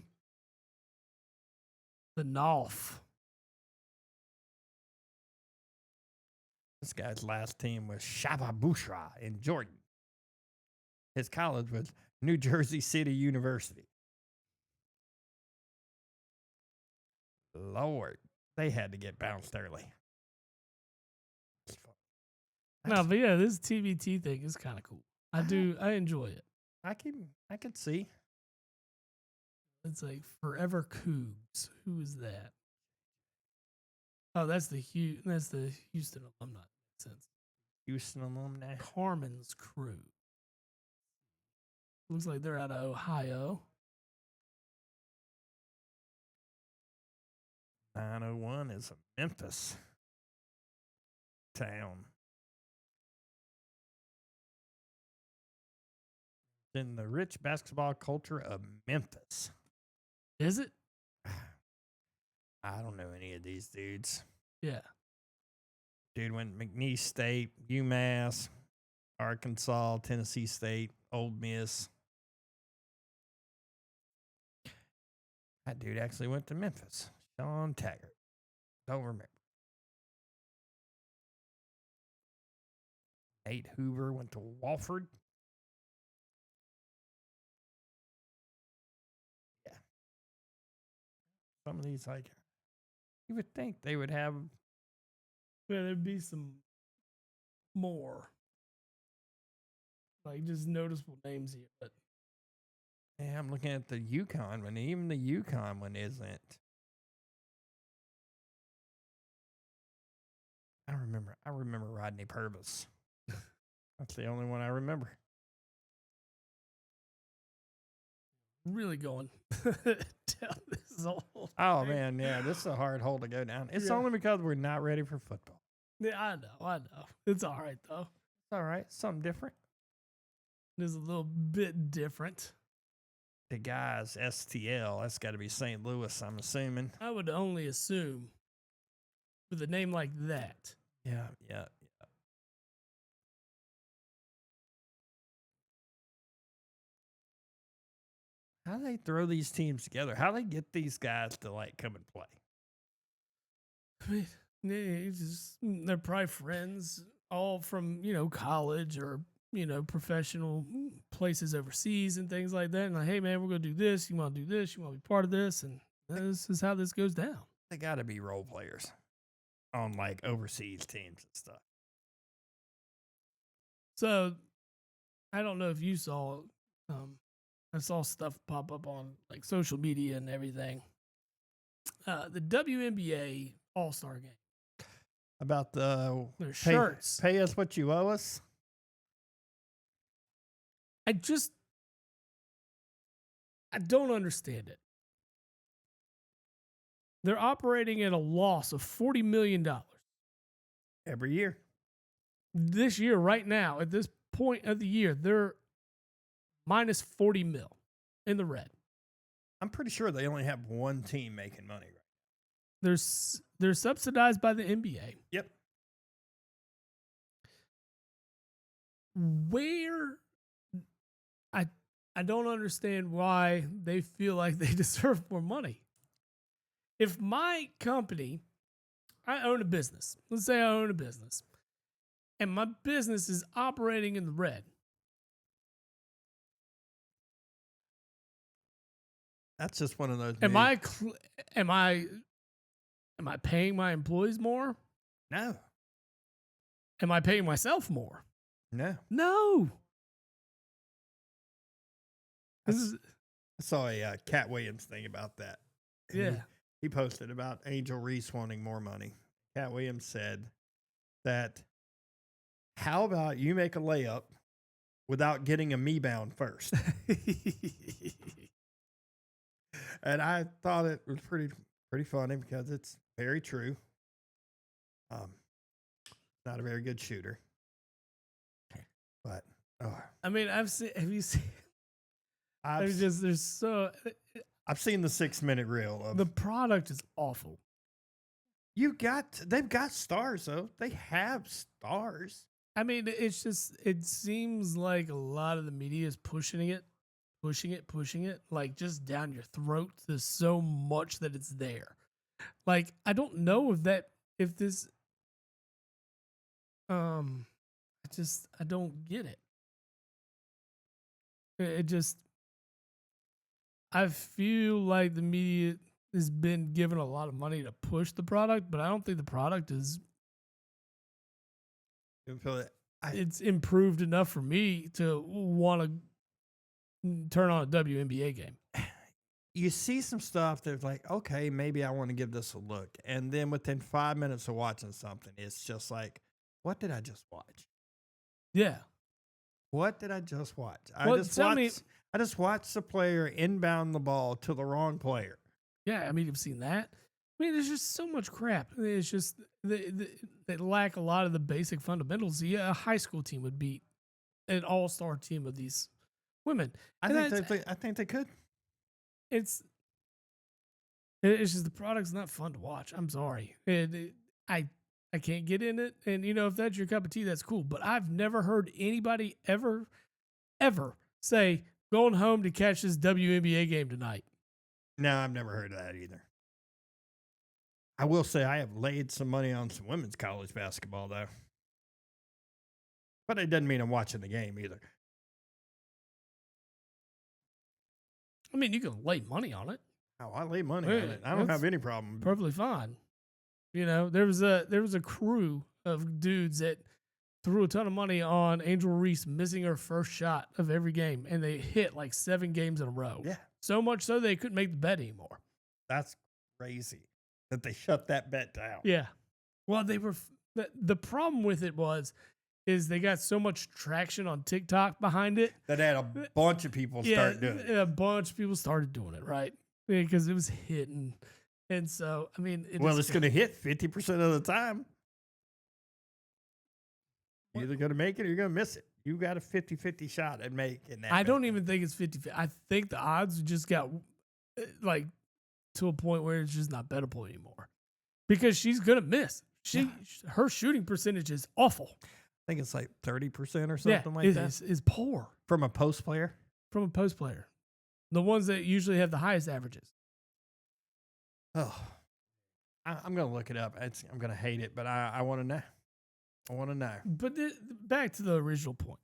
Knopf. This guy's last team was Shaba Bushra in Jordan. His college was New Jersey City University. Lord, they had to get bounced early. No, but yeah, this TBT thing is kind of cool. I enjoy it. I can see. It's like Forever Cougs. Who is that? Oh, that's the Houston alumni. Makes sense. Houston alumni. Carmen's Crew. Looks like they're out of Ohio. 901 is a Memphis town. In the rich basketball culture of Memphis. Is it? I don't know any of these dudes. Yeah. Dude went McNeese State, UMass, Arkansas, Tennessee State, Ole Miss. That dude actually went to Memphis. Sean Taggart. Don't remember. Nate Hoover went to Wofford. Yeah. Some of these, like, you would think they would have. Yeah, there'd be some more. Like, just noticeable names here. But yeah, I'm looking at the UConn one. Even the UConn one isn't. I remember Rodney Purvis. That's the only one I remember. really going down this hole. Oh, man, yeah, this is a hard hole to go down. It's Yeah. only because we're not ready for football. Yeah, I know. It's all right, though. It's all right. Something different. It is a little bit different. The guys, STL, that's got to be St. Louis, I'm assuming. I would only assume with a name like that. Yeah. How do they throw these teams together? How do they get these guys to, like, come and play? I mean, they're probably friends, all from, college or, professional places overseas and things like that. And like, hey, man, we're going to do this. You want to do this? You want to be part of this? And this is how this goes down. They got to be role players on, like, overseas teams and stuff. So I don't know if you saw, I saw stuff pop up on like social media and everything. The WNBA All-Star game. About the their shirts. Pay us what you owe us. I don't understand it. They're operating at a loss of $40 million Every year. this year. Right now, at this point of the year, they're minus 40 mil in the red. I'm pretty sure they only have one team making money right now. They're subsidized by the NBA. Yep. Where I don't understand why they feel like they deserve more money. If my company, I own a business. Let's say I own a business. And my business is operating in the red. That's just one of those. Am I paying my employees more? No. Am I paying myself more? No. I saw a Cat Williams thing about that. Yeah. He posted about Angel Reese wanting more money. Cat Williams said that, how about you make a layup without getting a me-bound first? And I thought it was pretty funny because it's very true. Not a very good shooter. But I mean, have you seen? I've seen the 6-minute reel of the product is awful. They've got stars though. They have stars. I mean, it seems like a lot of the media is pushing it, like just down your throat. There's so much that it's there. Like, I don't know if this I don't get it. It just, I feel like the media has been given a lot of money to push the product, but I don't think the product is. It's improved enough for me to want to turn on a WNBA game. You see some stuff that's like, okay, maybe I want to give this a look. And then within 5 minutes of watching something, it's just like, what did I just watch? Yeah. What did I just watch? Well, I just watched the player inbound the ball to the wrong player. Yeah, I mean, you've seen that. I mean, there's just so much crap. It's just they lack a lot of the basic fundamentals. Yeah, a high school team would beat an all-star team of these women. I think they could. It's just the product's not fun to watch. I'm sorry. I can't get in it. And, if that's your cup of tea, that's cool. But I've never heard anybody ever say, going home to catch this WNBA game tonight. No, I've never heard of that either. I will say I have laid some money on some women's college basketball, though. But it doesn't mean I'm watching the game either. I mean, you can lay money on it. Oh, I lay money on it. I don't have any problem. Perfectly fine. There was a crew of dudes that threw a ton of money on Angel Reese missing her first shot of every game, and they hit like 7 games in a row. Yeah. So much so they couldn't make the bet anymore. That's crazy that they shut that bet down. Yeah. Well, the problem with it is they got so much traction on TikTok behind it. That had a bunch of people start doing it. A bunch of people started doing it, right? Because it was hitting. And so, I mean, it's going to hit 50% of the time. You're either going to make it or you're going to miss it. You got a 50-50 shot at making that. I don't even think it's 50-50. I think the odds just got like to a point where it's just not bettable anymore because she's going to miss. Her shooting percentage is awful. I think it's like 30% or something like that. Is poor. From a post player? From a post player. The ones that usually have the highest averages. Oh, I'm going to look it up. I'm going to hate it, but I want to know. I want to know. But back to the original point.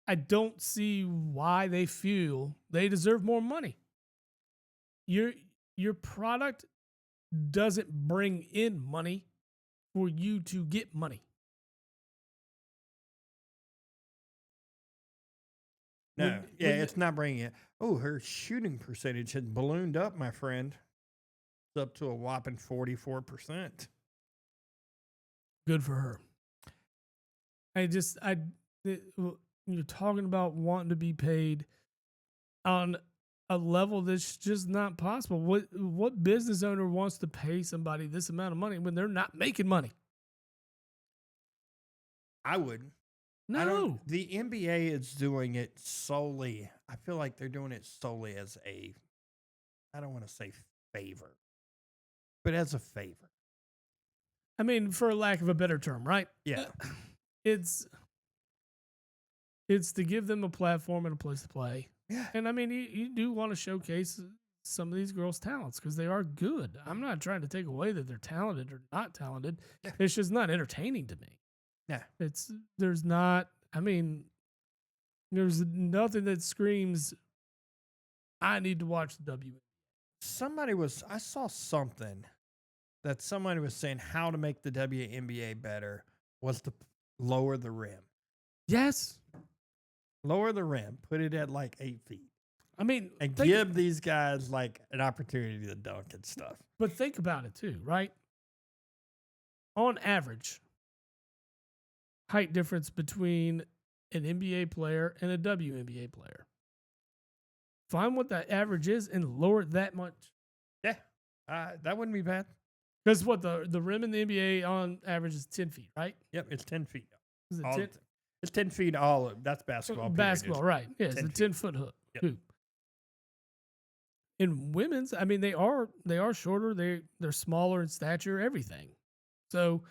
I don't see why they feel they deserve more money. Your product doesn't bring in money for you to get money. No, it's not bringing it. Oh, her shooting percentage had ballooned up, my friend. It's up to a whopping 44%. Good for her. You're talking about wanting to be paid on a level that's just not possible. What business owner wants to pay somebody this amount of money when they're not making money? I wouldn't. No. The NBA is doing it solely. I feel like they're doing it solely as I don't want to say favor, but as a favor. I mean, for lack of a better term, right? Yeah. It's to give them a platform and a place to play. Yeah. And I mean, you do want to showcase some of these girls' talents because they are good. I'm not trying to take away that they're talented or not talented. Yeah. It's just not entertaining to me. Yeah. There's nothing that screams, I need to watch the W. I saw something that somebody was saying how to make the WNBA better was to lower the rim. Yes. Lower the rim. Put it at like 8 feet. I mean, and give these guys like an opportunity to dunk and stuff. But think about it too, right? On average, height difference between an NBA player and a WNBA player. Find what that average is and lower it that much. Yeah, that wouldn't be bad. Because what the rim in the NBA on average is 10 feet, right? Yep, it's 10 feet. Is it 10? It's 10 feet all. That's basketball. Basketball, right? Yeah, it's a 10-foot hoop. In women's, I mean, they are shorter. They're smaller in stature, everything. So,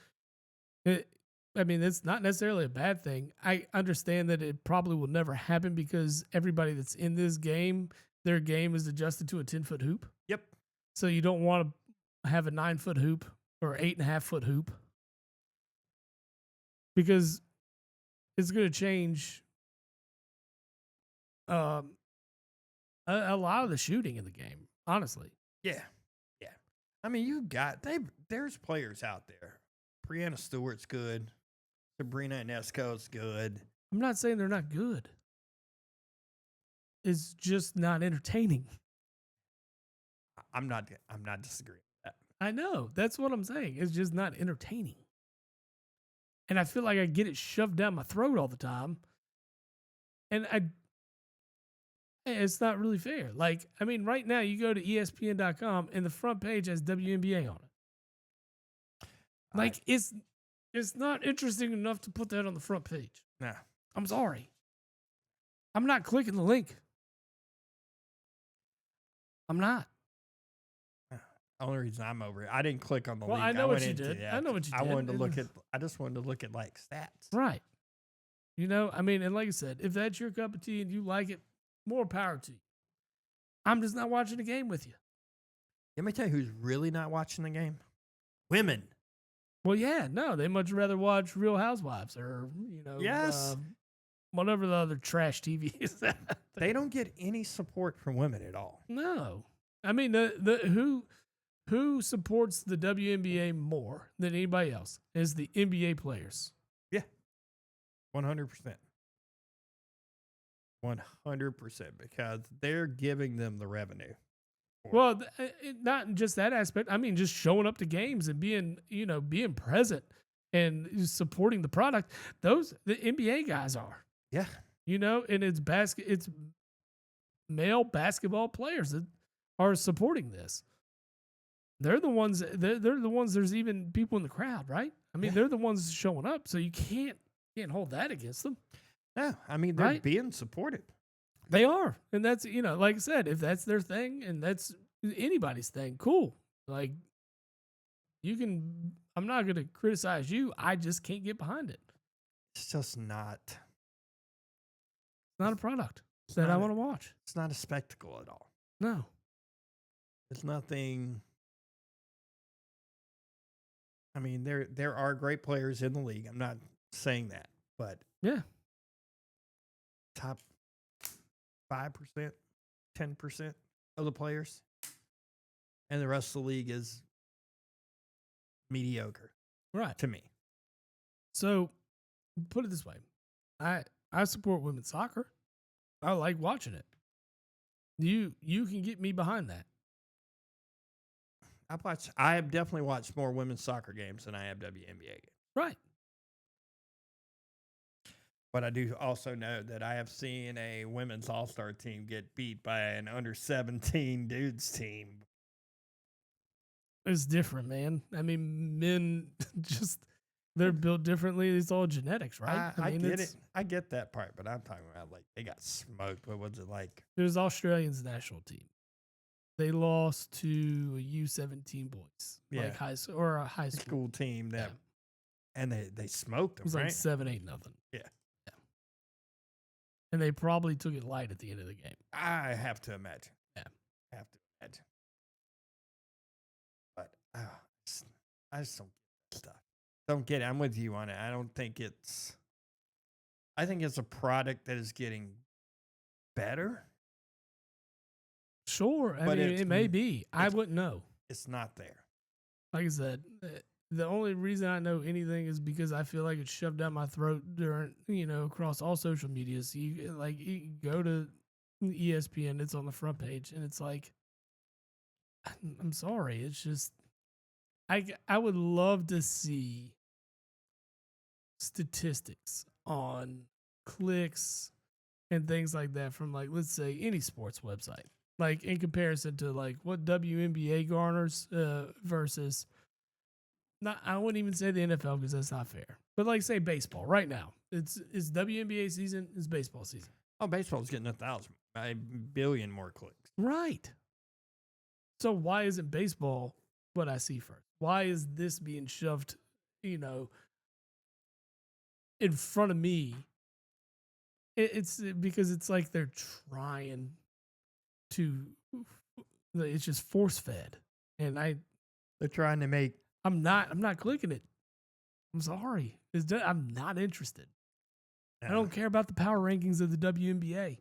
it's not necessarily a bad thing. I understand that it probably will never happen because everybody that's in this game, their game is adjusted to a 10-foot hoop. Yep. So you don't want to have a 9-foot hoop or 8.5-foot hoop. because it's going to change a lot of the shooting in the game, honestly. Yeah. Yeah. I mean, there's players out there. Brianna Stewart's good. Sabrina Ionesco's good. I'm not saying they're not good. It's just not entertaining. I'm not disagreeing with that. I know. That's what I'm saying. It's just not entertaining. And I feel like I get it shoved down my throat all the time. And it's not really fair. Like, I mean, right now you go to ESPN.com and the front page has WNBA on it. Like, it's not interesting enough to put that on the front page. No. I'm sorry. I'm not clicking the link. I'm not. The only reason I'm over it, I didn't click on the link. I know what you did. I know what you did. I just wanted to look at like stats. Right. You know, I mean, and like I said, if that's your cup of tea and you like it, more power to you. I'm just not watching the game with you. Let me tell you who's really not watching the game. Women. Well, yeah, no, they much rather watch Real Housewives or, yes, whatever the other trash TV is. They don't get any support from women at all. No. I mean, who supports the WNBA more than anybody else is the NBA players. Yeah. 100%. 100%, because they're giving them the revenue. Well, not just that aspect. I mean, just showing up to games and being present and supporting the product. The NBA guys are. Yeah. And it's male basketball players that are supporting this. They're the ones. They're the ones. There's even people in the crowd, right? I mean, they're the ones showing up, so you can't hold that against them. No, I mean, they're being supported. They are, and that's like I said, if that's their thing and that's anybody's thing, cool. Like, you can. I'm not going to criticize you. I just can't get behind it. It's just not. It's not a product that I want to watch. It's not a spectacle at all. No, it's nothing. I mean, there are great players in the league. I'm not saying that, but yeah, top 5%, 10% of the players, and the rest of the league is mediocre, right? To me. So, put it this way: I support women's soccer. I like watching it. You can get me behind that. I have definitely watched more women's soccer games than I have WNBA games. Right. But I do also know that I have seen a women's all-star team get beat by an under-17 dudes team. It's different, man. I mean, men they're built differently. It's all genetics, right? I get it. I get that part, but I'm talking about like they got smoked. What was it like? There's Australia's national team. They lost to a U17 boys, like high school team and they smoked them. It was right? like 7-8-0. Yeah, and they probably took it light at the end of the game. I have to imagine. Yeah, have to imagine. But I just don't get that stuff. Don't get it. I'm with you on it. I think it's a product that is getting better. Sure. I mean, it may be. I wouldn't know. It's not there. Like I said, the only reason I know anything is because I feel like it's shoved down my throat during, across all social media. So you go to ESPN, it's on the front page, and it's like, I'm sorry. It's just, I would love to see statistics on clicks and things like that from, like, let's say any sports website, like in comparison to like what WNBA garners versus not, I wouldn't even say the NFL because that's not fair, but like say baseball right now, it's WNBA season, it's baseball season. Oh, baseball's getting 1 billion more clicks. Right. So why isn't baseball what I see first? Why is this being shoved, in front of me? It's because it's like they're trying to, it's just force fed. And they're trying to make, I'm not clicking it. I'm sorry. I'm not interested. I Yeah. don't care about the power rankings of the WNBA.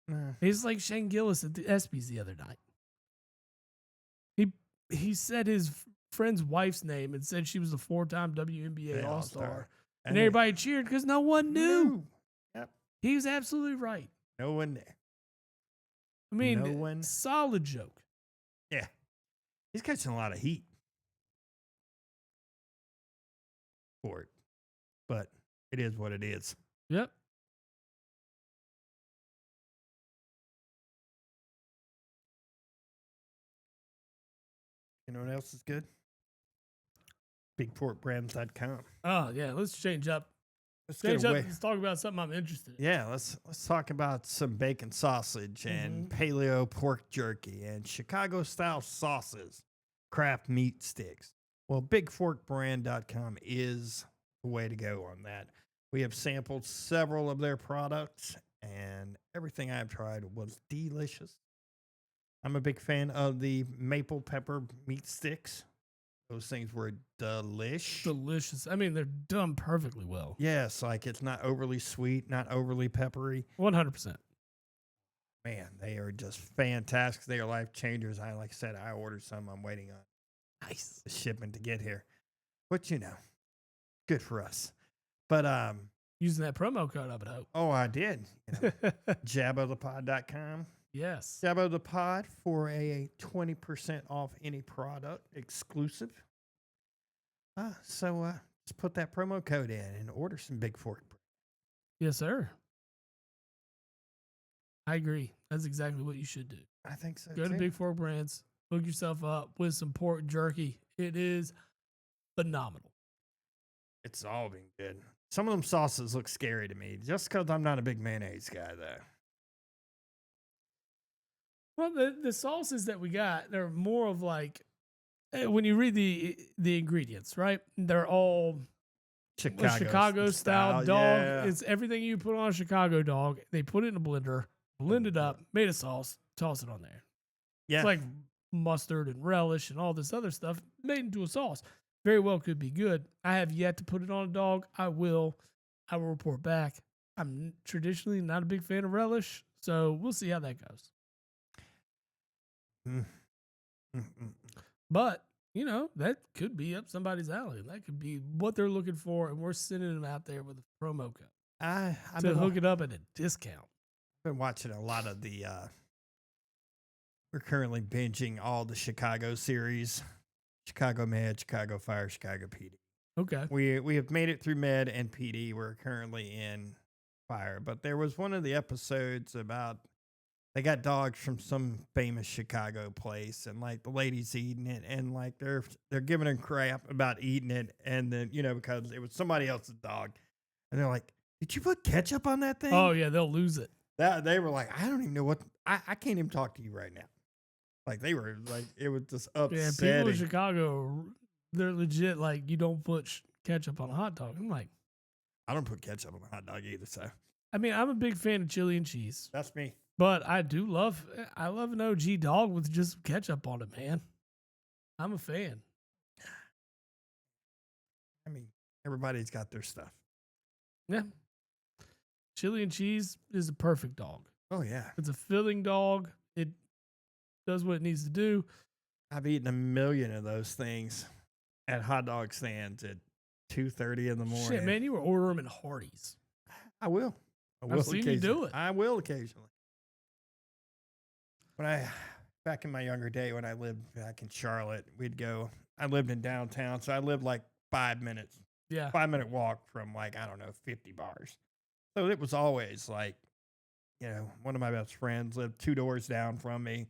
Nah. He's like Shane Gillis at the ESPYs the other night. He said his friend's wife's name and said she was a 4-time WNBA Yeah, All-Star. And And it- everybody cheered because no one knew. No. Yep. He was absolutely right. No one there. I mean, No one. solid joke. Yeah. He's catching a lot of heat for it. But it is what it is. Yep. You know what else is good? BigPorkBrands.com. Oh, yeah. Let's change up. Let's Change get up away. and let's talk about something I'm interested in. Yeah, let's talk about some bacon sausage and paleo pork jerky and Chicago style sauces, craft meat sticks. Well, BigForkBrand.com is the way to go on that. We have sampled several of their products, and everything I've tried was delicious. I'm a big fan of the maple pepper meat sticks. Those things were delish. Delicious. I mean, they're done perfectly well. Yes, like it's not overly sweet, not overly peppery. 100%. Man, they are just fantastic. They are life changers. Like I said, I ordered some. I'm waiting on Nice. the shipment to get here. But good for us. But Using that promo code, I would hope. oh, I did. JabboThePod.com. Yes. Jabbo the Pod for a 20% off any product exclusive. So just put that promo code in and order some Big Fork. Yes, sir. I agree. That's exactly what you should do. I think so. Go to Big Fork Brands, hook yourself up with some pork jerky. It is phenomenal. It's all been good. Some of them sauces look scary to me, just because I'm not a big mayonnaise guy, though. Well, the sauces that we got, they're more of like, when you read the ingredients, right? They're all Chicago style dog. Yeah. It's everything you put on a Chicago dog. They put it in a blender, blend it up, made a sauce, toss it on there. Yeah. It's like mustard and relish and all this other stuff made into a sauce. Very well could be good. I have yet to put it on a dog. I will report back. I'm traditionally not a big fan of relish, so we'll see how that goes. But, that could be up somebody's alley. That could be what they're looking for, and we're sending them out there with a promo code I've to hook it up at a discount. been watching a lot of the we're currently binging all the Chicago series. Chicago Med, Chicago Fire, Chicago PD. Okay. We have made it through Med and PD. We're currently in Fire. But there was one of the episodes about they got dogs from some famous Chicago place, and like the lady's eating it, and like they're giving her crap about eating it, and then because it was somebody else's dog, and they're like, "Did you put ketchup on that thing?" Oh yeah, they'll lose it. That they were like, "I don't even know what I can't even talk to you right now." Like they were like, it was just upsetting. Yeah, people in Chicago, they're legit like, you don't put ketchup on a hot dog. I'm like, I don't put ketchup on a hot dog either. So I mean, I'm a big fan of chili and cheese. that's me. But I love an OG dog with just ketchup on it, man. I'm a fan. I mean, everybody's got their stuff. Yeah. Chili and cheese is a perfect dog. Oh yeah, It's a filling dog. It does what it needs to do. I've eaten 1,000,000 of those things at hot dog stands at 2:30 in the morning. Shit, man, you were ordering them in Hardee's. I will. I've seen you do it. I will occasionally. Back in my younger day when I lived back in Charlotte, I lived in downtown, so I lived like 5 minutes, Yeah. 5-minute walk from 50 bars. So it was always like, one of my best friends lived 2 doors down from me.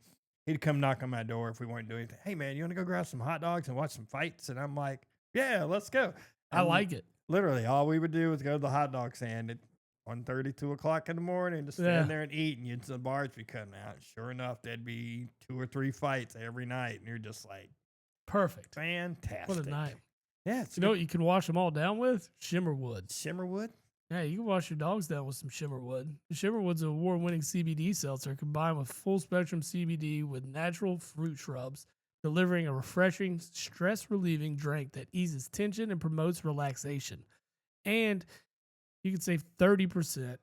He'd come knock on my door if we weren't doing anything. Hey man, you want to go grab some hot dogs and watch some fights? And I'm like, yeah, let's go. I like it. Literally, all we would do was go to the hot dog stand at 1:30, 2 o'clock in the morning, just stand there and eat, and the bars would be coming out. Sure enough, there'd be 2 or 3 fights every night, and you're just like, perfect. fantastic. What a night. Yeah. It's You know what you can wash them all down with? Shimmerwood. Shimmerwood? Yeah, you can wash your dogs down with some Shimmerwood. Shimmerwood's an award-winning CBD seltzer combined with full-spectrum CBD with natural fruit shrubs, delivering a refreshing, stress-relieving drink that eases tension and promotes relaxation. And you can save 30%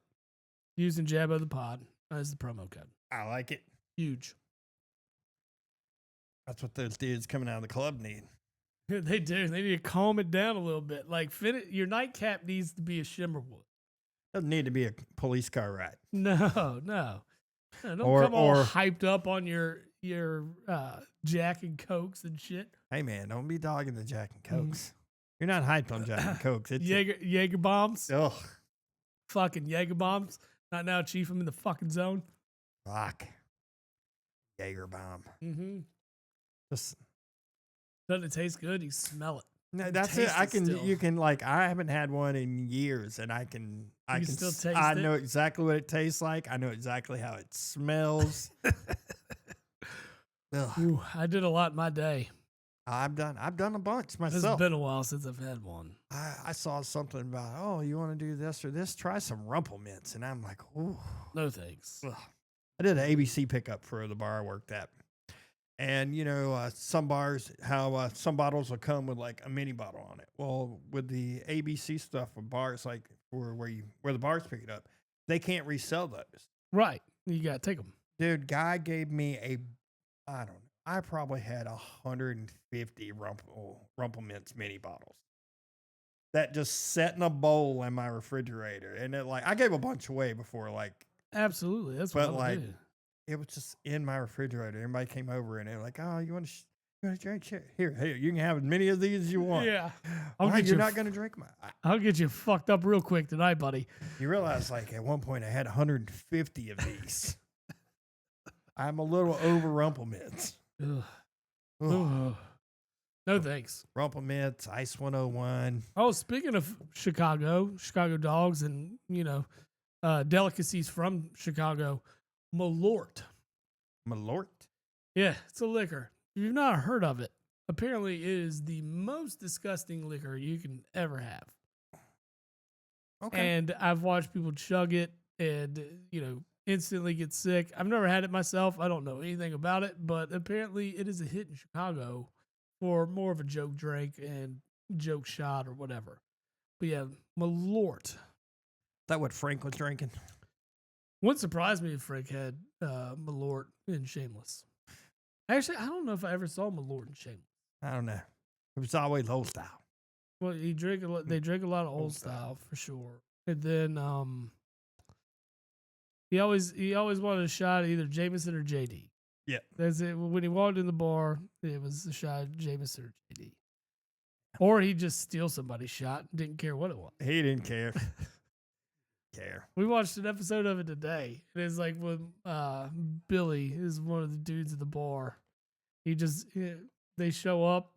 using Jabba the Pod as the promo code. I like it. Huge. That's what those dudes coming out of the club need. They do. They need to calm it down a little bit. Like, your nightcap needs to be a Shimmerwood. Doesn't need to be a police car ride. No. Don't come all hyped up on your Jack and Cokes and shit. Hey, man, don't be dogging the Jack and Cokes. You're not hyped on Jack and Cokes. It's Jaeger bombs. Ugh. Fucking Jaeger bombs. Not now, Chief. I'm in the fucking zone. Fuck. Jaeger bomb. Mm-hmm. Just... Doesn't it taste good? You smell it. No, that's it. You can like, I haven't had one in years, and I can still taste it. I know exactly what it tastes like. I know exactly how it smells. Ooh, I did a lot in my day. I've done a bunch myself. It's been a while since I've had one. I saw something about, oh, you want to do this or this? Try some Rumple Mints, and I'm like, ooh, no thanks. Ugh. I did an ABC pickup for the bar I worked at. And, some bars, how some bottles will come with like a mini bottle on it. Well, with the ABC stuff with bars, like where the bars pick it up, they can't resell those. Right. You got to take them. Dude, guy gave me I don't know. I probably had 150 Rumple Mints mini bottles that just sat in a bowl in my refrigerator. And I gave a bunch away before, like. Absolutely. That's what I would do. It was just in my refrigerator. Everybody came over and they're like, "Oh, you want to drink? Here, you can have as many of these as you want." Yeah, you're not going to drink my. I'll get you fucked up real quick tonight, buddy. You realize, like at one point, I had 150 of these. I'm a little over Rumple Mints. No thanks. Rumple Mints, Ice 101. Oh, speaking of Chicago dogs, and delicacies from Chicago. Malort. Yeah, it's a liquor. If you've not heard of it, apparently it is the most disgusting liquor you can ever have. Okay. And I've watched people chug it and, instantly get sick. I've never had it myself. I don't know anything about it, but apparently it is a hit in Chicago for more of a joke drink and joke shot or whatever. But yeah, Malort. Is that what Frank was drinking? Wouldn't surprise me if Frank had Malort in Shameless. Actually, I don't know if I ever saw Malort in Shameless. I don't know. It was always old style. Well, they drink a lot of old style for sure. And then he always wanted a shot of either Jameson or JD. Yeah. That's it. When he walked in the bar, it was a shot of Jameson or JD. Or he just steal somebody's shot and didn't care what it was. He didn't care. We watched an episode of it today. It is like when Billy is one of the dudes at the bar. They show up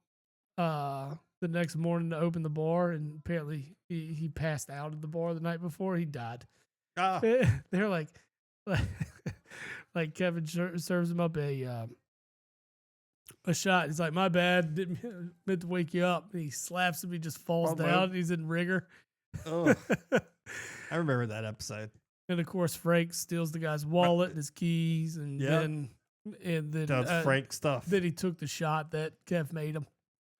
the next morning to open the bar, and apparently he passed out at the bar the night before. He died. Oh. They're like Kevin serves him up a shot. He's like, "My bad, didn't meant to wake you up." And he slaps him. He just falls down. And he's in rigor. Oh. I remember that episode. And of course, Frank steals the guy's wallet and his keys, and then does Frank stuff. Then he took the shot that Kev made him.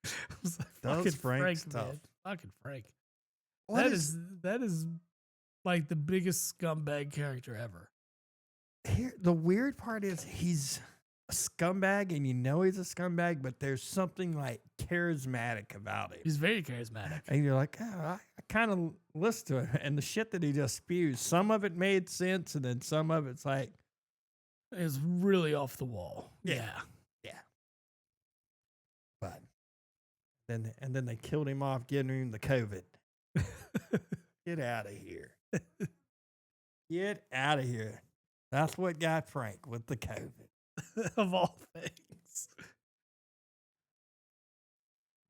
I was like, fucking Frank stuff. Man. Fucking Frank. That is like the biggest scumbag character ever. The weird part is he's a scumbag, and he's a scumbag, but there's something like charismatic about him. He's very charismatic. And you're like, oh, I kind of listen to him. And the shit that he just spews, some of it made sense, and then some of it's like... It's really off the wall. Yeah. But then they killed him off, getting him the COVID. Get out of here. Get out of here. That's what got Frank with the COVID. Of all things.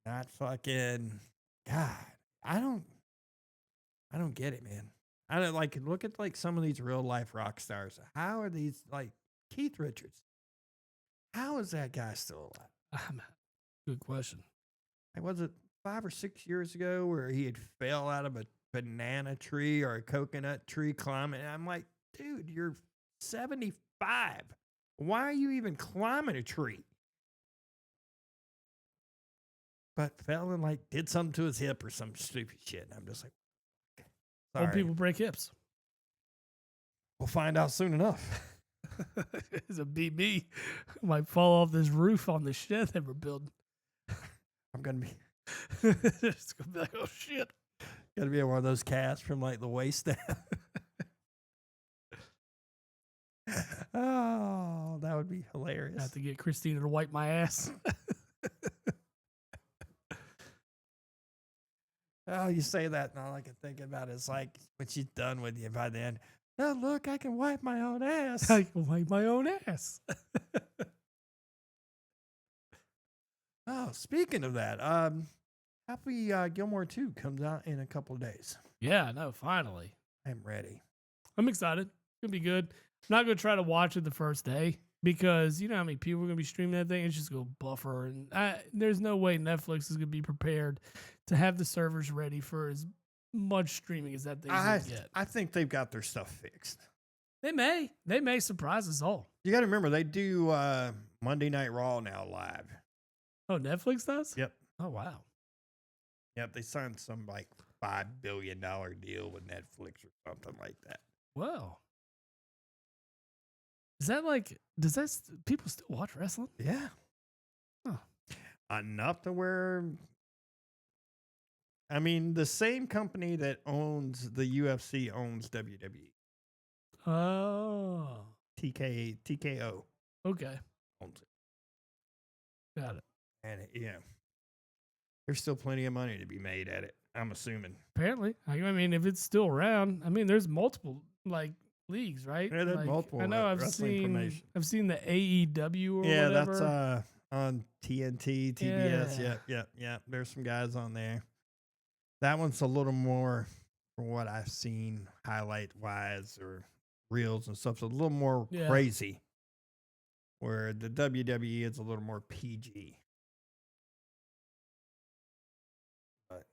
Not fucking God. I don't get it, man. I don't look at some of these real life rock stars. How are these Keith Richards? How is that guy still alive? Good question. Was it 5 or 6 years ago where he had fell out of a banana tree or a coconut tree climbing? And I'm like, dude, you're 75. Why are you even climbing a tree? But fell and did something to his hip or some stupid shit. And I'm just like, Old Sorry. people break hips. We'll find out soon enough. It's a BB. Might fall off this roof on the shed that we're building. I'm gonna be It's gonna be like, oh shit. Gotta be one of those casts from like the waist down. Oh, that would be I hilarious. have to get Christina to wipe my ass. Oh, you say that, and all I can think about is like when she's done with you by then. Oh, look, I can wipe my own ass. I can wipe my own ass. Oh, speaking of that, Happy Gilmore 2 comes out in a couple of days. Yeah, no, finally. I'm ready. I'm excited. It's gonna be good. I'm not gonna try to watch it the first day because you know how many people are gonna be streaming that thing. It's just gonna buffer, and there's no way Netflix is gonna be prepared to have the servers ready for as much streaming as that thing's gonna get. I think they've got their stuff fixed. They may surprise us all. You got to remember, they do Monday Night Raw now live. Oh, Netflix does? Yep. Oh, wow. Yep, they signed some like $5 billion deal with Netflix or something like that. Wow. Is that like, people still watch wrestling? Yeah. Huh. Enough to where, I mean, the same company that owns the UFC owns WWE. Oh. TKO Okay. owns it. Got it. And, there's still plenty of money to be made at it, I'm assuming. Apparently. I mean, if it's still around, I mean, there's multiple, like, leagues, right? Yeah, there's like, multiple I know wrestling promotions. I've seen the AEW or Yeah, whatever. that's on TNT, TBS. Yeah. There's some guys on there. That one's a little more, from what I've seen, highlight-wise or reels and stuff, so a little more crazy, where the WWE is a little more PG. But,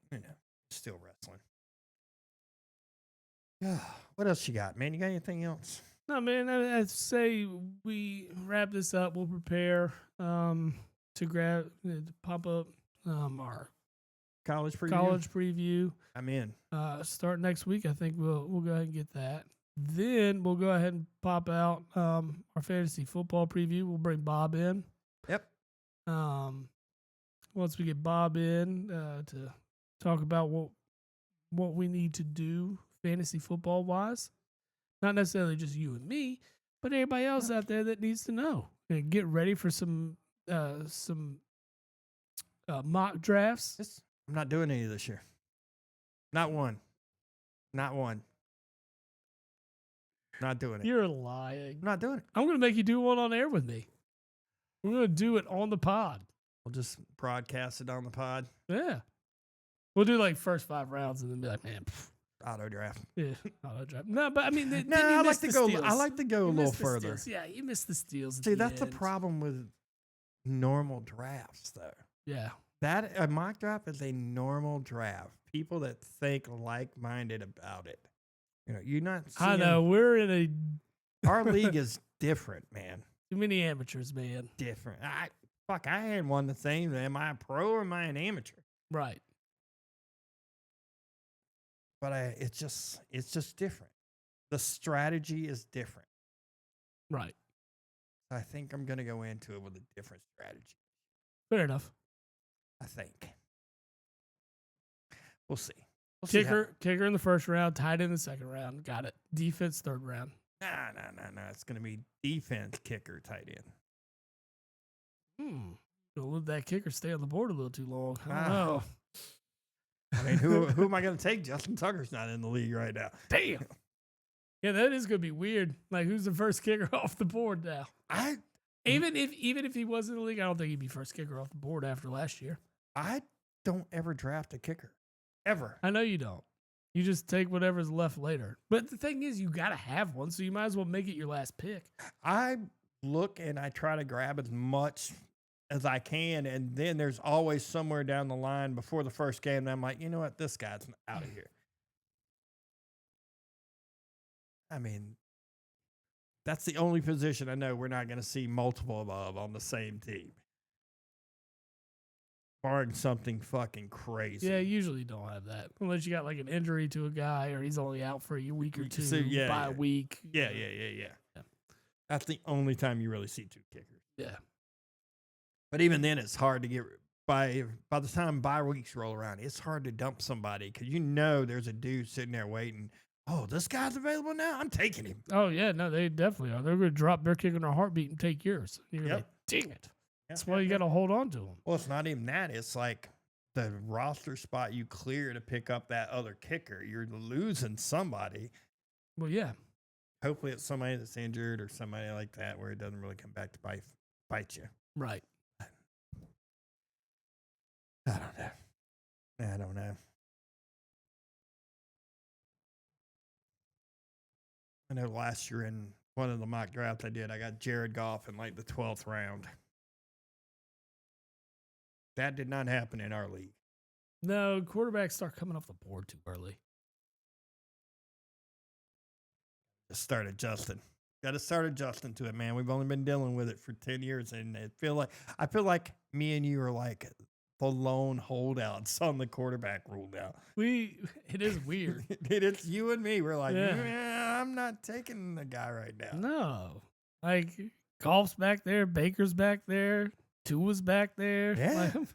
still wrestling. What else you got, man? You got anything else? No, man, I'd say we wrap this up. We'll prepare to pop up our College preview. I'm in. Start next week. I think we'll go ahead and get that. Then we'll go ahead and pop out our fantasy football preview. We'll bring Bob in. Yep. Once we get Bob in to talk about what we need to do fantasy football wise, not necessarily just you and me, but everybody else out there that needs to know. And get ready for some mock drafts. I'm not doing any this year. Not one. Not doing it. You're lying. I'm not doing it. I'm going to make you do one on air with me. We're going to do it on the pod. We'll just broadcast it on the pod. Yeah. We'll do like first 5 rounds and then be like, man, auto draft. Yeah, auto draft. No, but I mean, I like to go. I like to go a little further. Yeah, you missed the steals. See, that's the problem with normal drafts, though. Yeah, that a mock draft is a normal draft. People that think like-minded about it. You're not. I know we're in a. Our league is different, man. Too many amateurs, man. Different. I had one the same. Am I a pro or am I an amateur? Right. But it's just different. The strategy is different. Right. I think I'm going to go into it with a different strategy. Fair enough. I think. We'll see. Kicker in the first round, tight end in the second round. Got it. Defense third round. No. It's going to be defense, kicker, tight end. Don't let that kicker stay on the board a little too long. I don't know. I mean, who am I going to take? Justin Tucker's not in the league right now. Damn. Yeah, that is going to be weird. Like, who's the first kicker off the board now? Even if he was in the league, I don't think he'd be first kicker off the board after last year. I don't ever draft a kicker. Ever. I know you don't. You just take whatever's left later. But the thing is, you got to have one, so you might as well make it your last pick. I look and I try to grab as much as I can, and then there's always somewhere down the line before the first game that I'm like, you know what, this guy's out of here. I mean, that's the only position I know we're not going to see multiple of on the same team. barring something fucking crazy. Yeah, usually you don't have that unless you got like an injury to a guy or he's only out for a week or two by a week. Yeah. That's the only time you really see two kickers. Yeah. But even then, it's hard to get by the time bye weeks roll around. It's hard to dump somebody because there's a dude sitting there waiting. Oh, this guy's available now. I'm taking him. Oh yeah, no, they definitely are. They're going to drop their kick in their heartbeat and take yours. You're Yep. like, dang it. That's why you got to hold on to them. Well, it's not even that. It's like the roster spot you clear to pick up that other kicker. You're losing somebody. Well, yeah. Hopefully, it's somebody that's injured or somebody like that where it doesn't really come back to bite you. Right. I don't know. I know last year in one of the mock drafts I did, I got Jared Goff in like the 12th round. That did not happen in our league. No, quarterbacks start coming off the board too early. Just start adjusting. Got to start adjusting to it, man. We've only been dealing with it for 10 years, and I feel like me and you are like the lone holdouts on the quarterback rule now. It is weird. It's you and me. We're like, I'm not taking the guy right now. No. Like, Goff's back there, Baker's back there, Tua's back there. Yeah. Like,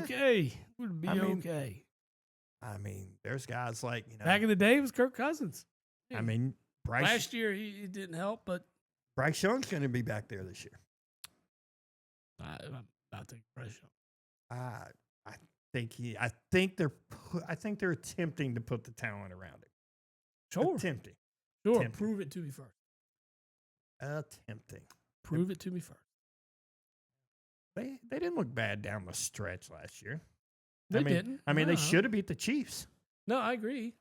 okay. Would be okay. I mean, there's guys like, back in the day, it was Kirk Cousins. I mean, Bryce. Last year, he didn't help, but Bryce Young's going to be back there this year. I'm not taking Bryce Young. I think they're attempting to put the talent around it. Sure. Attempting. Sure. Attempting. Prove it to me first. Attempting. Prove it to me first. They didn't look bad down the stretch last year. They didn't. I mean, they should have beat the Chiefs. No, I agree.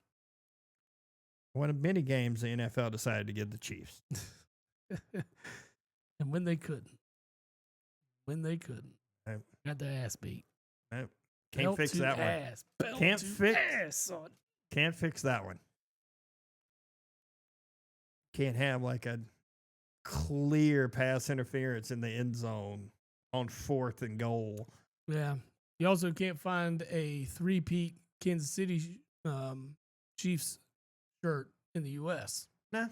One of many games the NFL decided to give the Chiefs. And when they couldn't. Nope. Got their ass beat. Nope. Can't fix that one. Can't fix that one. Can't have like a clear pass interference in the end zone on 4th and goal. Yeah. You also can't find a three-peat Kansas City Chiefs shirt in the U.S. No.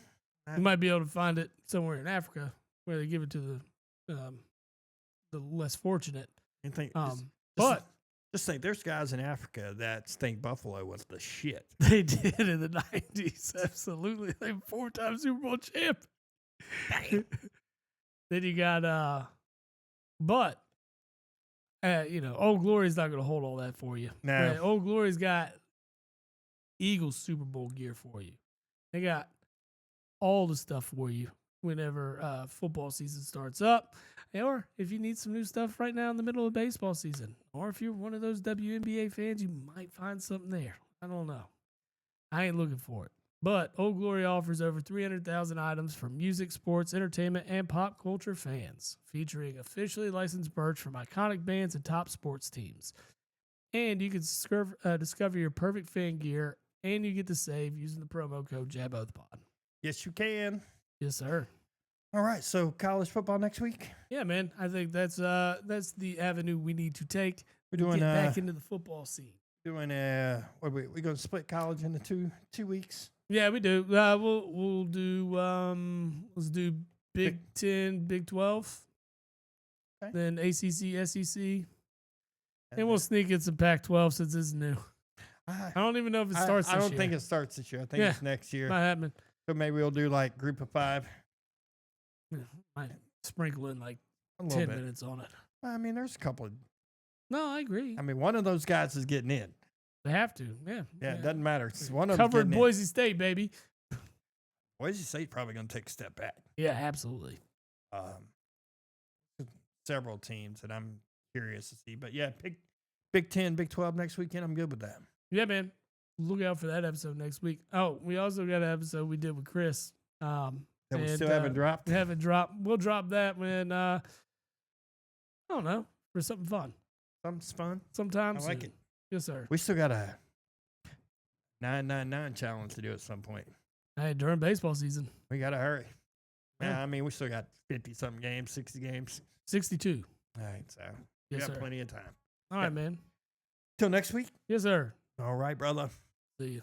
You might be able to find it somewhere in Africa where they give it to the less fortunate. And think, just think, there's guys in Africa that think Buffalo was the shit. They did in the 90s. Absolutely. They were 4-time Super Bowl champ. Then you got, Old Glory's not going to hold all that for you. No. Right? Old Glory's got Eagles Super Bowl gear for you. They got all the stuff for you whenever football season starts up. Or if you need some new stuff right now in the middle of baseball season. Or if you're one of those WNBA fans, you might find something there. I don't know. I ain't looking for it. But Old Glory offers over 300,000 items for music, sports, entertainment, and pop culture fans, featuring officially licensed merch from iconic bands and top sports teams. And you can discover your perfect fan gear, and you get to save using the promo code JABOTHPOD. Yes, you can. Yes, sir. All right, so college football next week? Yeah, man. I think that's the avenue we need to take. We're doing get back into the football scene. Doing we going to split college into two weeks? Yeah, we do. We'll do let's do Big 10, Big 12, okay. Then ACC, SEC, and we'll sneak in some Pac-12 since it's new. I don't even know if it starts. I don't think it starts this year. I think it's next year. Not happening. So maybe we'll do like group of 5. Might sprinkle in like 10 minutes on it. I mean, there's a couple. No, I agree. I mean, one of those guys is getting in. They have to. Yeah. It doesn't matter. It's one of covered Boise State, baby. Boise State's probably going to take a step back. Yeah, absolutely. Several teams that I'm curious to see. But yeah, Big 10, Big 12 next weekend. I'm good with that. Yeah, man. Look out for that episode next week. Oh, we also got an episode we did with Chris. That we still haven't dropped? We haven't dropped. We'll drop that when, I don't know, for something fun. Something's fun. Sometimes. I like it. Yes, sir. We still got a 999 challenge to do at some point. Hey, during baseball season. We got to hurry. Yeah. I mean, we still got 50-something games, 60 games. 62. All right, so yes, we got sir. plenty of time. All right, man. Till next week. Yes, sir. All right, brother. See you.